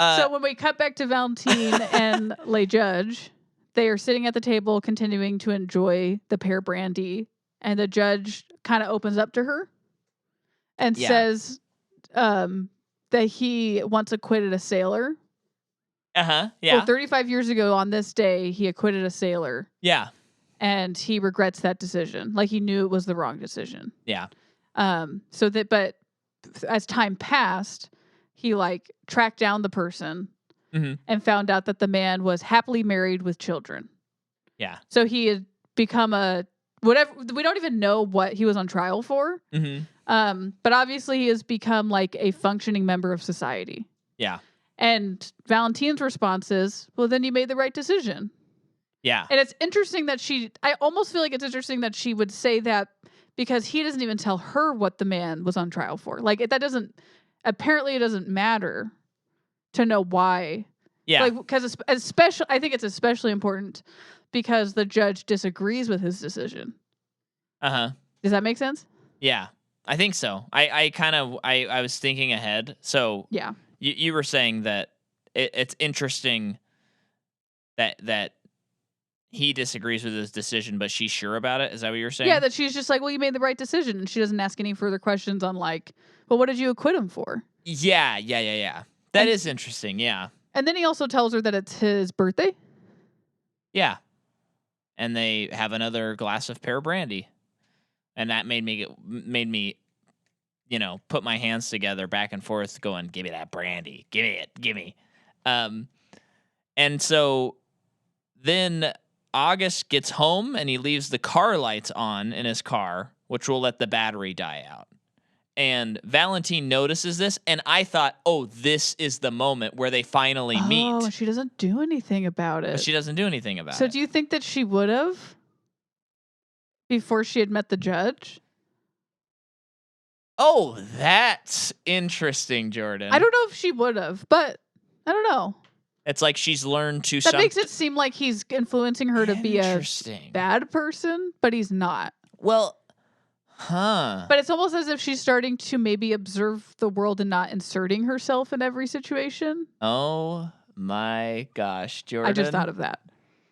So when we cut back to Valentine and Les Judge, they are sitting at the table continuing to enjoy the pear brandy, and the judge kind of opens up to her and says that he once acquitted a sailor. Yeah. So 35 years ago on this day, he acquitted a sailor. Yeah. And he regrets that decision. Like, he knew it was the wrong decision. Yeah. But as time passed, he tracked down the person and found out that the man was happily married with children. Yeah. So he had become whatever. We don't even know what he was on trial for. Mm-hmm. But obviously he has become a functioning member of society. Yeah. And Valentine's response is, well, then you made the right decision. Yeah. And it's interesting that I almost feel like it's interesting that she would say that, because he doesn't even tell her what the man was on trial for. Apparently it doesn't matter to know why Yeah. Like, because especially, I think it's especially important because the judge disagrees with his decision. Uh-huh. Does that make sense? Yeah. I think so. I was thinking ahead. So Yeah. you were saying that it's interesting that he disagrees with his decision, but she's sure about it. Is that what you're saying? Yeah, that she's just like, well, you made the right decision. And she doesn't ask any further questions on like, well, what did you acquit him for? Yeah. That And- is interesting. Yeah. And then he also tells her that it's his birthday. Yeah. And they have another glass of pear brandy. And that made me, put my hands together back and forth going, give me that brandy. Give me. And so then August gets home and he leaves the car lights on in his car, which will let the battery die out. And Valentine notices this, and I thought, oh, this is the moment where they finally meet. Oh, she doesn't do anything about it. But she doesn't do anything about So it. do you think that she would have before she had met the judge? Oh, that's interesting, Jordan. I don't know if she would have, but I don't know. It's like she's learned to. That makes it seem like he's influencing her to be a bad person, but he's not. Well, huh. But it's almost as if she's starting to maybe observe the world and not inserting herself in every situation. Oh my gosh, Jordan. I just thought of that.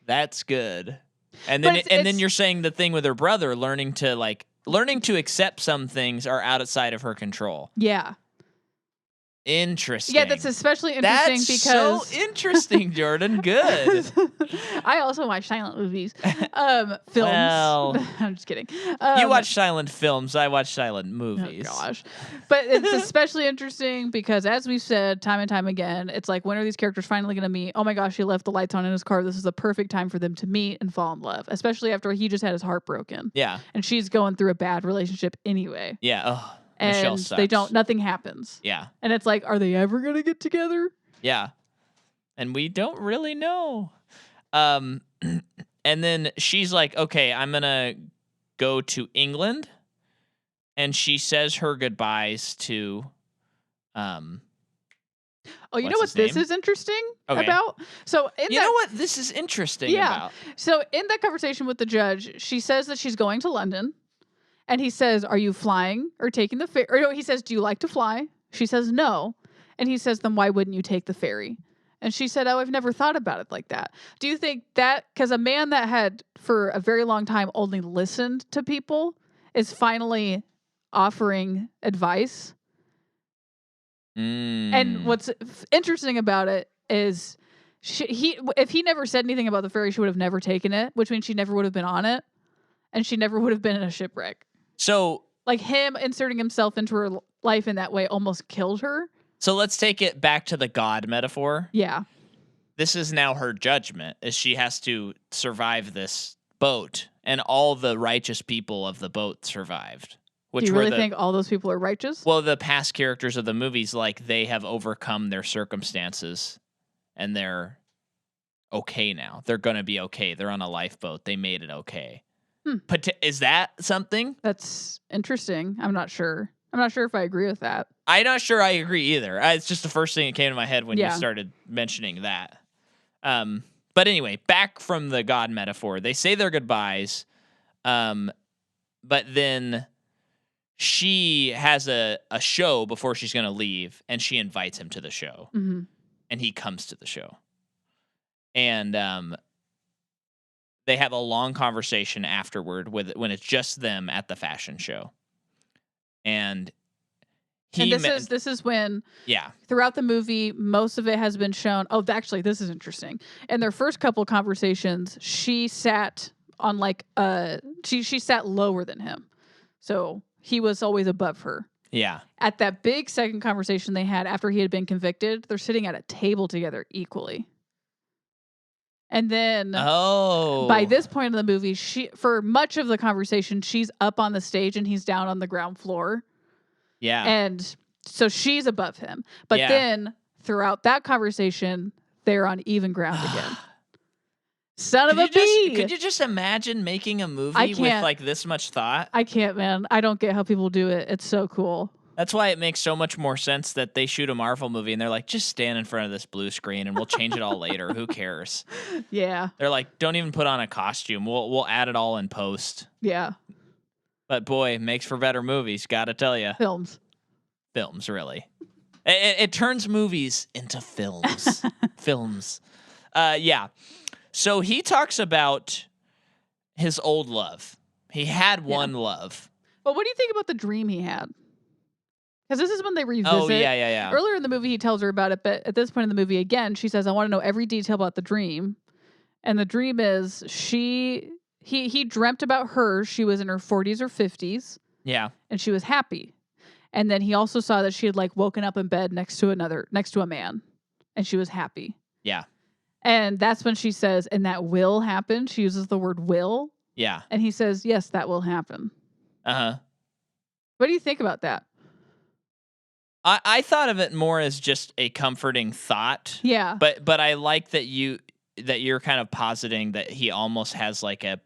That's good. And then you're saying the thing with her brother, learning to accept some things are outside of her control. Yeah. Interesting. Yeah, that's especially interesting because so interesting, Jordan. Good. I also watch silent movies, films. Well, I'm just kidding. You watch silent films. I watch silent movies. Oh gosh, but it's especially interesting because, as we've said time and time again, it's like, when are these characters finally going to meet? Oh my gosh, he left the lights on in his car. This is the perfect time for them to meet and fall in love, especially after he just had his heart broken. Yeah, and she's going through a bad relationship anyway. Yeah. Oh. And Michelle sucks. nothing happens. Yeah. And it's like, are they ever going to get together? Yeah. And we don't really know. And then she's like, okay, I'm going to go to England. And she says her goodbyes to, oh, you know what this is interesting about? So you know what this is interesting about? So in that conversation with the judge, she says that she's going to London. And he says, are you flying or taking the ferry? Or no, he says, do you like to fly? She says, no. And he says, then why wouldn't you take the ferry? And she said, oh, I've never thought about it like that. Do you think that, because a man that had for a very long time only listened to people is finally offering advice? And what's interesting about it is if he never said anything about the ferry, she would have never taken it, which means she never would have been on it. And she never would have been in a shipwreck. So, like, him inserting himself into her life in that way almost killed her. So let's take it back to the God metaphor. Yeah. This is now her judgment, is she has to survive this boat, and all the righteous people of the boat survived. Do you really think all those people are righteous? Well, the past characters of the movies, like, they have overcome their circumstances, and they're okay now. They're going to be okay. They're on a lifeboat. They made it okay. Is that something? That's interesting. I'm not sure. I'm not sure if I agree with that. I'm not sure I agree either. It's just the first thing that came to my head when you started mentioning that. But anyway, back from the God metaphor. They say their goodbyes, but then she has a show before she's going to leave, and she invites him to the show. Mm-hmm. And he comes to the show. And they have a long conversation afterward when it's just them at the fashion show. And this is when throughout the movie most of it has been shown. Oh, actually, this is interesting. In their first couple conversations, she sat on she sat lower than him, so he was always above her. Yeah. At that big second conversation they had after he had been convicted, they're sitting at a table together equally. And then by this point in the movie, for much of the conversation, she's up on the stage and he's down on the ground floor. Yeah. And so she's above him. But then throughout that conversation, they're on even ground again. Son of a bee. Could you just imagine making a movie with like this much thought? I can't, man. I don't get how people do it. It's so cool. That's why it makes so much more sense that they shoot a Marvel movie and they're like, just stand in front of this blue screen and we'll change it all later. Who cares? Yeah. They're like, don't even put on a costume. We'll add it all in post. Yeah. But boy, makes for better movies. Gotta tell you, Films, really. It turns movies into films. Films. Yeah. So he talks about his old love. He had one love. Well, what do you think about the dream he had? Because this is when they revisit. Oh, yeah. Earlier in the movie, he tells her about it, but at this point in the movie, again, she says, I want to know every detail about the dream. And the dream is he dreamt about her. She was in her 40s or 50s. Yeah. And she was happy. And then he also saw that she had like woken up in bed next to a man. And she was happy. Yeah. And that's when she says, and that will happen. She uses the word will. Yeah. And he says, yes, that will happen. Uh-huh. What do you think about that? I thought of it more as just a comforting thought. Yeah. But I like that you're kind of positing that he almost has like a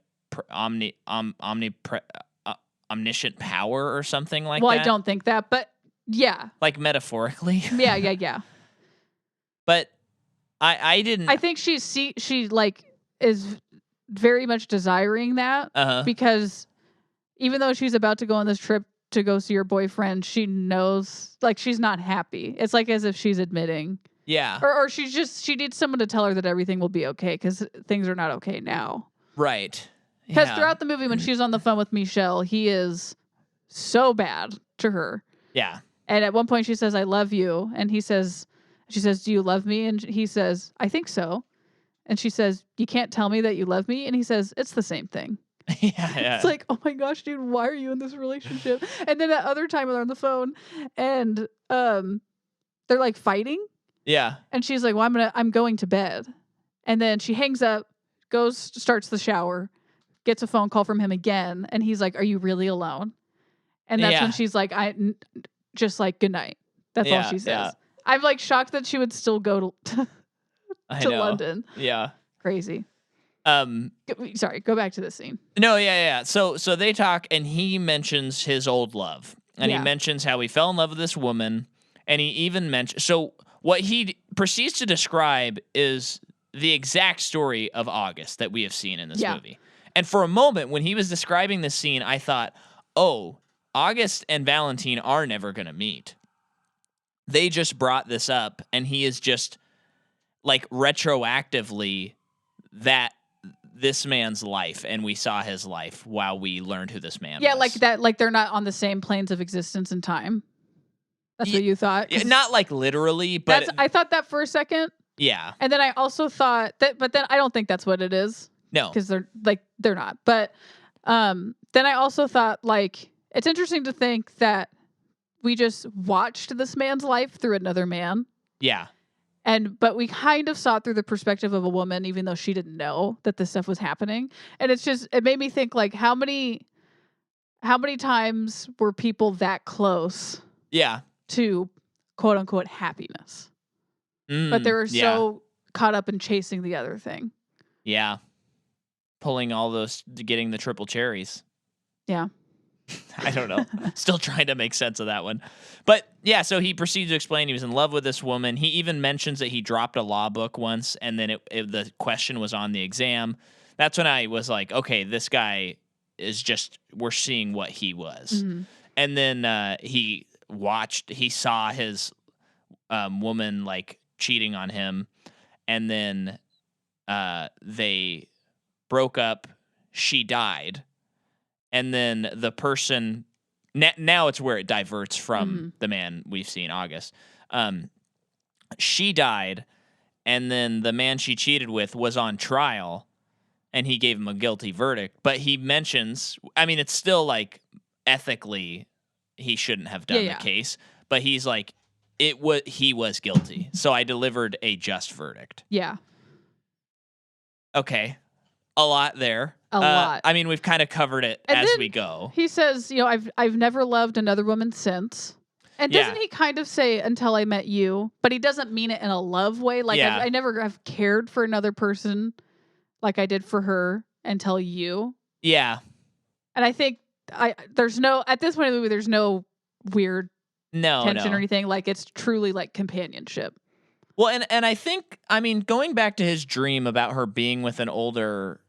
omniscient power or something like that. Well, I don't think that, but yeah. Like metaphorically. Yeah. But I didn't. I think she like is very much desiring that because even though she's about to go on this trip to go see her boyfriend, she knows like she's not happy. It's like as if she's admitting. Yeah. Or she needs someone to tell her that everything will be okay because things are not okay now. Right. Because throughout the movie, when she's on the phone with Michelle, he is so bad to her. Yeah. And at one point she says, I love you. And she says, do you love me? And he says, I think so. And she says, you can't tell me that you love me. And he says, it's the same thing. Yeah. It's like, oh my gosh, dude, why are you in this relationship? And then at other time they're on the phone and they're like fighting. Yeah. And she's like, well, I'm going to bed. And then she hangs up, starts the shower, gets a phone call from him again. And he's like, are you really alone? And that's when she's like, just like, good night. That's all she says. Yeah. I'm like shocked that she would still go to London. Yeah. Crazy. Sorry, go back to this scene. No, yeah. So they talk and he mentions his old love. And he mentions how he fell in love with this woman. And he even mentions, so what he proceeds to describe is the exact story of August that we have seen in this movie. And for a moment, when he was describing this scene, I thought, oh, August and Valentine are never going to meet. They just brought this up, and he is just, like, retroactively this man's life, and we saw his life while we learned who this man was. Yeah, like that, like they're not on the same planes of existence and time. That's what you thought? Not like literally, but... I thought that for a second. Yeah. And then I also thought that, but then I don't think that's what it is. No. Because they're not. But then I also thought, like, it's interesting to think that we just watched this man's life through another man. Yeah. But we kind of saw it through the perspective of a woman, even though she didn't know that this stuff was happening. And it made me think, like, how many times were people that close? Yeah. To quote unquote happiness. But they were so caught up in chasing the other thing. Yeah. Pulling all those, getting the triple cherries. Yeah. I don't know. Still trying to make sense of that one. But yeah, so he proceeds to explain he was in love with this woman. He even mentions that he dropped a law book once and then the question was on the exam. That's when I was like, okay, this guy is just, we're seeing what he was. Mm-hmm. And then he saw his woman like cheating on him, and then they broke up. She died, and then the person now it's where it diverts from the man we've seen, August. She died, and then the man she cheated with was on trial, and he gave him a guilty verdict. But he mentions, I mean, it's still like ethically he shouldn't have done the case, but he's like, he was guilty. So I delivered a just verdict. Yeah. Okay. A lot there. A lot. I mean, we've kind of covered it as we go. He says, I've never loved another woman since. And doesn't he kind of say, until I met you? But he doesn't mean it in a love way. Like, I never have cared for another person like I did for her until you. Yeah. And I think at this point in the movie, there's no weird tension or anything. Like, it's truly like companionship. Well, and I think, I mean, going back to his dream about her being with an older,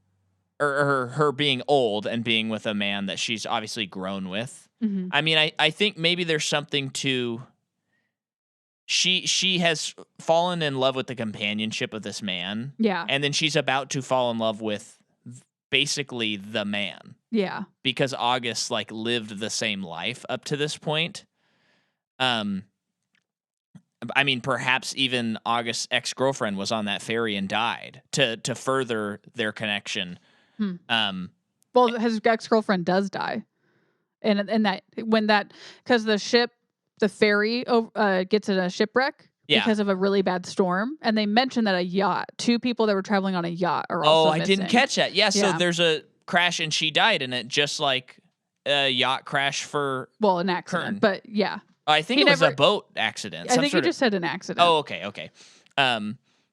or her being old and being with a man that she's obviously grown with. Mm-hmm. I mean, I think maybe there's something to, she has fallen in love with the companionship of this man. Yeah. And then she's about to fall in love with basically the man. Yeah. Because August like lived the same life up to this point. I mean, perhaps even August's ex-girlfriend was on that ferry and died to further their connection. Well, his ex-girlfriend does die. And because the ferry gets in a shipwreck because of a really bad storm. And they mentioned that two people that were traveling on a yacht are also missing. I didn't catch that. Yeah, so there's a crash and she died in it, just like a yacht crash for an accident. Kern. But yeah. I think it was a boat accident. I think you just said an accident. Oh, okay.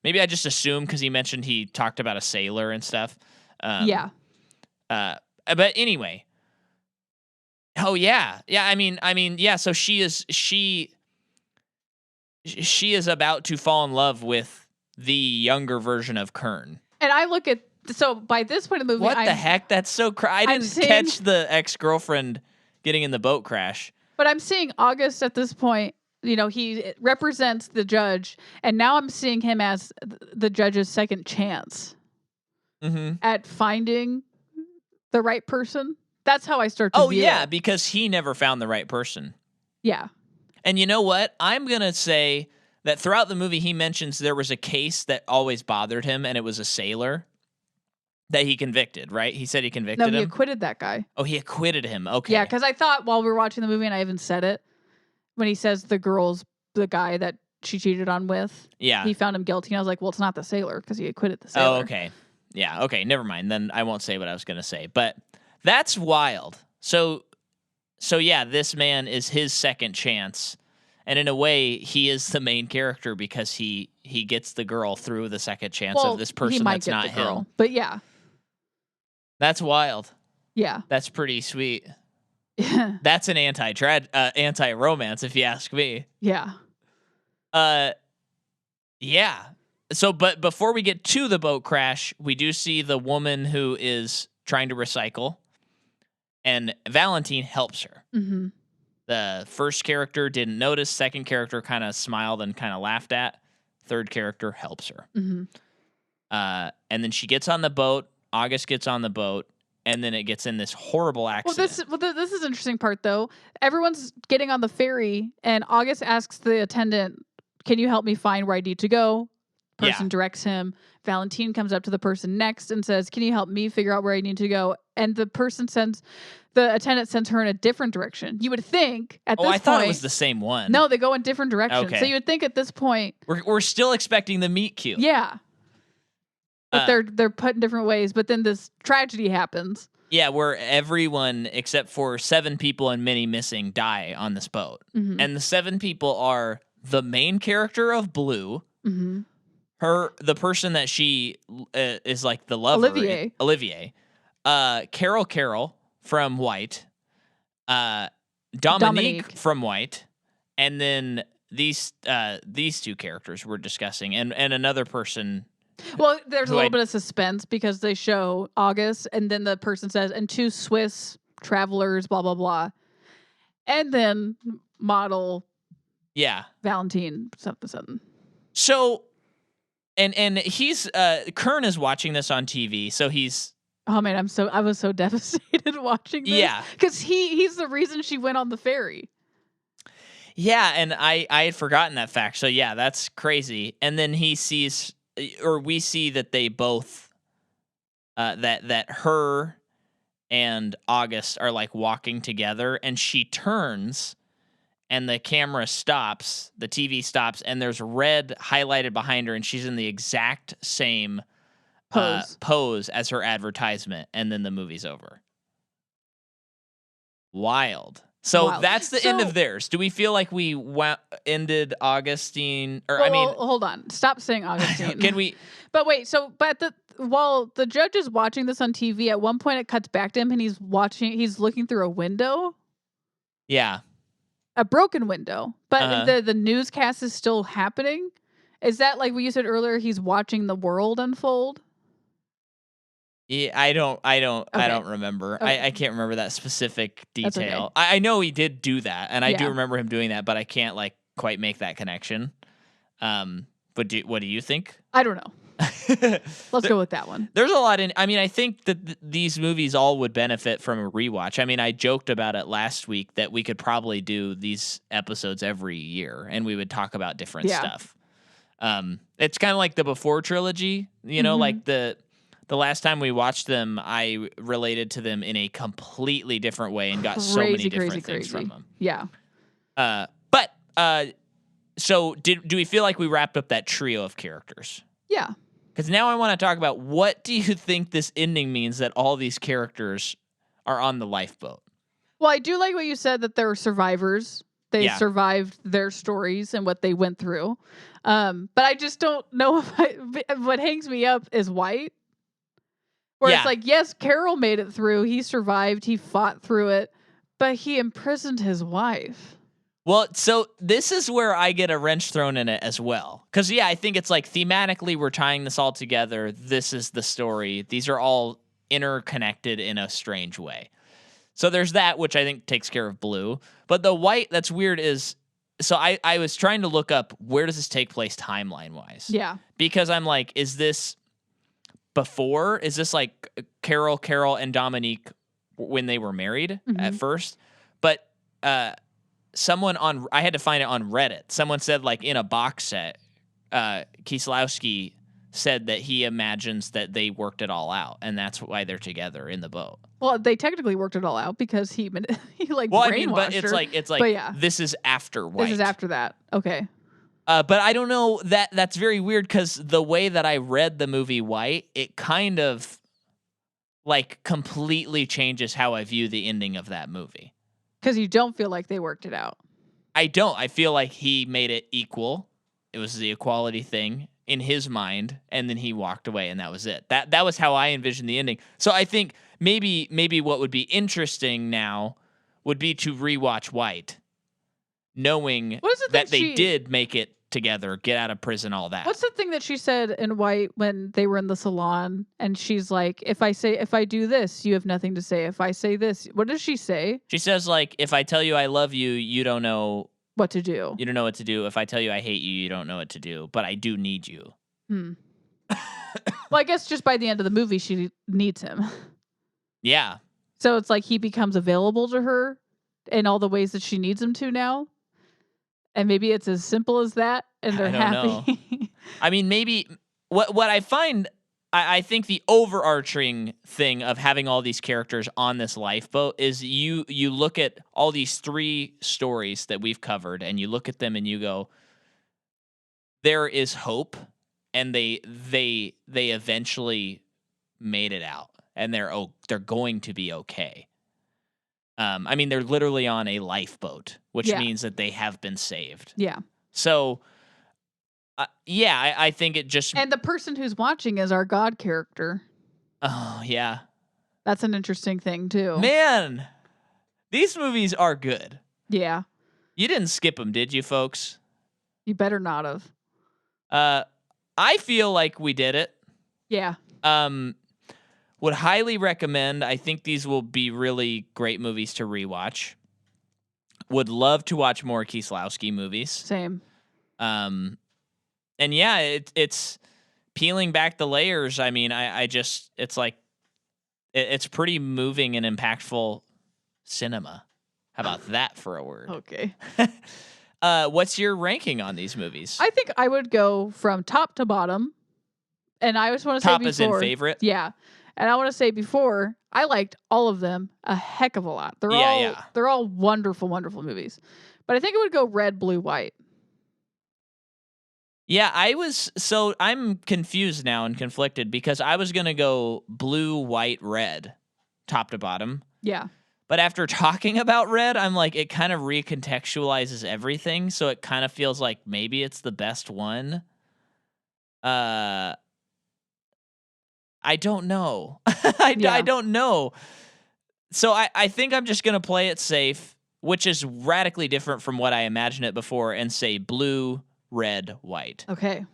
Maybe I just assumed because he mentioned he talked about a sailor and stuff. Yeah. But anyway. Oh yeah. I mean, yeah. So she is about to fall in love with the younger version of Kern. And I look at, so by this point in the movie, what the heck? That's so I didn't catch the ex-girlfriend getting in the boat crash. But I'm seeing August at this point, he represents the judge, and now I'm seeing him as the judge's second chance at finding the right person. That's how I start to view it. Because he never found the right person. Yeah. And you know what? I'm going to say that throughout the movie, he mentions there was a case that always bothered him, and it was a sailor that he convicted, right? He said he convicted him? No, he acquitted that guy. Oh, he acquitted him. Okay. Yeah, because I thought while we were watching the movie, and I even said it, when he says the guy that she cheated on with, he found him guilty. And I was like, well, it's not the sailor because he acquitted the sailor. Oh, okay. Yeah, okay, never mind. Then I won't say what I was going to say. But that's wild. So yeah, this man is his second chance. And in a way, he is the main character because he gets the girl through the second chance of this person that's not him. But yeah. That's wild. Yeah. That's pretty sweet. That's an anti-romance, if you ask me. Yeah. Yeah. So, but before we get to the boat crash, we do see the woman who is trying to recycle, and Valentine helps her. Mm-hmm. The first character didn't notice. Second character kind of smiled and kind of laughed at. Third character helps her. Mm-hmm. And then she gets on the boat. August gets on the boat, and then it gets in this horrible accident. This is an interesting part, though. Everyone's getting on the ferry, and August asks the attendant, "Can you help me find where I need to go?" Person directs him. Valentine comes up to the person next and says, "Can you help me figure out where I need to go?" And the attendant sends her in a different direction. You would think at this point... I thought it was the same one. No, they go in different directions. Okay. So you would think at this point... We're still expecting the meet cute. Yeah. But they're put in different ways, but then this tragedy happens. Yeah, where everyone except for 7 people and many missing die on this boat. Mm-hmm. And the 7 people are the main character of Blue, mm-hmm. the person that she is like the lover, Olivier, Carol from White, Dominique from White, and then these 2 characters we're discussing, and another person. Well, there's a little bit of suspense because they show August, and then the person says, "and 2 Swiss travelers, blah blah blah," and then model, Valentine something. So, and he's Kern is watching this on TV, so he's. Oh man, I was so devastated watching this. Yeah, because he's the reason she went on the ferry. Yeah, and I had forgotten that fact. So yeah, that's crazy. And then he sees. Or we see that they both, that her and August are like walking together, and she turns, and the camera stops, the TV stops, and there's red highlighted behind her, and she's in the exact same pose as her advertisement, and then the movie's over. Wild. So that's the end of theirs. Do we feel like we ended Augustine? Or hold on. Stop saying Augustine. Can we? But wait. While the judge is watching this on TV, at one point it cuts back to him, and he's looking through a window. Yeah. a broken window, but Uh-huh. the newscast is still happening. Is that like what you said earlier? He's watching the world unfold. Yeah, I Okay. don't remember. Okay. I can't remember that specific That's okay. detail. I know he did do that, and I do Yeah. remember him doing that, but I can't like quite make that connection. But what do you think? I don't know. Let's There- go with that one. There's a lot in. I mean, I think that these movies all would benefit from a rewatch. I mean, I joked about it last week that we could probably do these episodes every year, and we would talk about different Yeah. stuff. It's kind of like the Before trilogy. You know, Mhm. like the last time we watched them, I related to them in a completely different way and got so many different things from them. Yeah. But so do we feel like we wrapped up that trio of characters? Yeah. Because now I want to talk about what do you think this ending means that all these characters are on the lifeboat? Well, I do like what you said that they're survivors. They Yeah. survived their stories and what they went through. But I just don't know if what hangs me up is White. Where Yeah. it's like, yes, Carol made it through. He survived. He fought through it. But he imprisoned his wife. Well, so this is where I get a wrench thrown in it as well. Because, yeah, I think it's like thematically we're tying this all together. This is the story. These are all interconnected in a strange way. So there's that, which I think takes care of Blue. But the White that's weird is, so I was trying to look up where does this take place timeline-wise? Yeah. Because I'm like, is this before? Is this like Carol, and Dominique when they were married at first? But I had to find it on Reddit. Someone said like in a box set, Kieslowski said that he imagines that they worked it all out, and that's why they're together in the boat. Well, they technically worked it all out because he like Well, brainwashed I mean, but it's her. like But yeah. this is after White. This is after that. Okay. But I don't know, that's very weird because the way that I read the movie White, it kind of like completely changes how I view the ending of that movie. Because you don't feel like they worked it out. I don't. I feel like he made it equal. It was the equality thing in his mind, and then he walked away, and that was it. That was how I envisioned the ending. So I think maybe what would be interesting now would be to rewatch White, knowing that they did make it together, get out of prison, all that. What's the thing that she said in White when they were in the salon? And she's like, if I do this, you have nothing to say. If I say this, what does she say? She says, like, if I tell you I love you, you don't know what to do. You don't know what to do. If I tell you I hate you, you don't know what to do. But I do need you. Well, I guess just by the end of the movie, she needs him. Yeah. So it's like he becomes available to her in all the ways that she needs him to now. And maybe it's as simple as that, and they're happy. Know. I mean, maybe what I find, I think the overarching thing of having all these characters on this lifeboat is you look at all these three stories that we've covered, and you look at them and you go, there is hope, and they eventually made it out, and they're going to be okay. I mean, they're literally on a lifeboat, which means that they have been saved. Yeah. So, I think it just... And the person who's watching is our God character. Oh, yeah. That's an interesting thing, too. Man, these movies are good. Yeah. You didn't skip them, did you, folks? You better not have. I feel like we did it. Yeah. Would highly recommend. I think these will be really great movies to rewatch. Would love to watch more Kieslowski movies. Same. And yeah, it's peeling back the layers. I mean, I just, it's like, it's pretty moving and impactful cinema. How about that for a word? Okay. What's your ranking on these movies? I think I would go from top to bottom. And I just want to say before. Top is in favorite? Yeah. And I want to say before, I liked all of them a heck of a lot. They're all wonderful, wonderful movies. But I think it would go red, blue, white. Yeah, I'm confused now and conflicted because I was going to go blue, white, red, top to bottom. Yeah. But after talking about red, I'm like, it kind of recontextualizes everything. So it kind of feels like maybe it's the best one. I don't know. I don't know. So I think I'm just going to play it safe which is radically different from what I imagined it before, and say blue, red, white. Okay.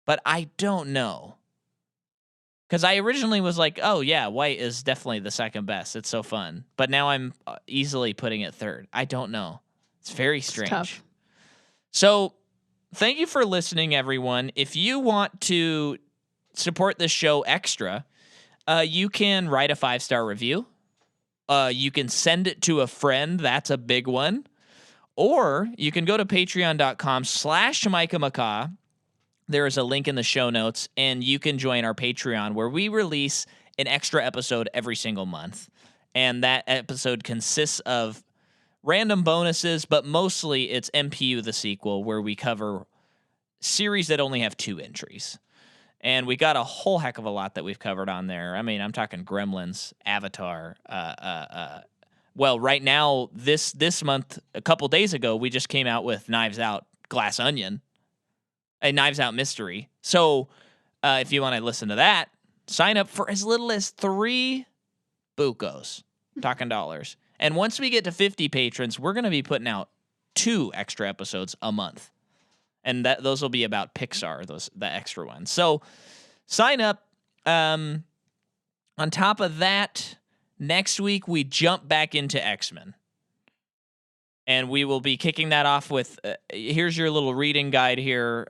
But I don't know. Because I originally was like, oh, yeah, white is definitely the second best. It's so fun. But now I'm easily putting it third. I don't know. It's very strange. Tough. So thank you for listening, everyone. If you want to support this show extra, you can write a 5-star review. You can send it to a friend. That's a big one. Or you can go to patreon.com/Micah. There is a link in the show notes, and you can join our Patreon where we release an extra episode every single month. And that episode consists of random bonuses, but mostly it's MPU the sequel, where we cover series that only have 2 entries. And we got a whole heck of a lot that we've covered on there. I mean, I'm talking Gremlins, Avatar. Well, right now, this month, a couple days ago, we just came out with Knives Out, Glass Onion, a Knives Out mystery. So if you want to listen to that, sign up for as little as 3 bucos, talking dollars. And once we get to 50 patrons, we're going to be putting out 2 extra episodes a month. And those will be about Pixar, the extra ones. So sign up. On top of that, next week we jump back into X-Men. And we will be kicking that off with, here's your little reading guide here.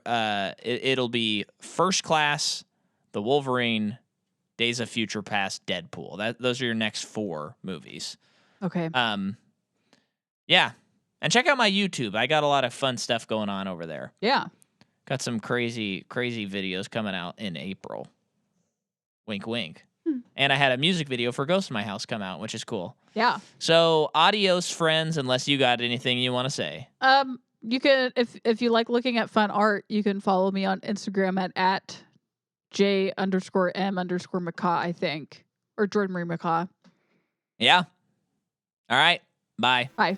It'll be First Class, The Wolverine, Days of Future Past, Deadpool. Those are your next 4 movies. Okay. Yeah. And check out my YouTube. I got a lot of fun stuff going on over there. Yeah. Got some crazy videos coming out in April. Wink, wink. And I had a music video for Ghost in My House come out, which is cool. Yeah. So, adios, friends, unless you got anything you want to say. You can, if you like looking at fun art, you can follow me on Instagram at J_M_McCaw, I think. Or Jordan Marie McCaw. Yeah. All right. Bye. Bye.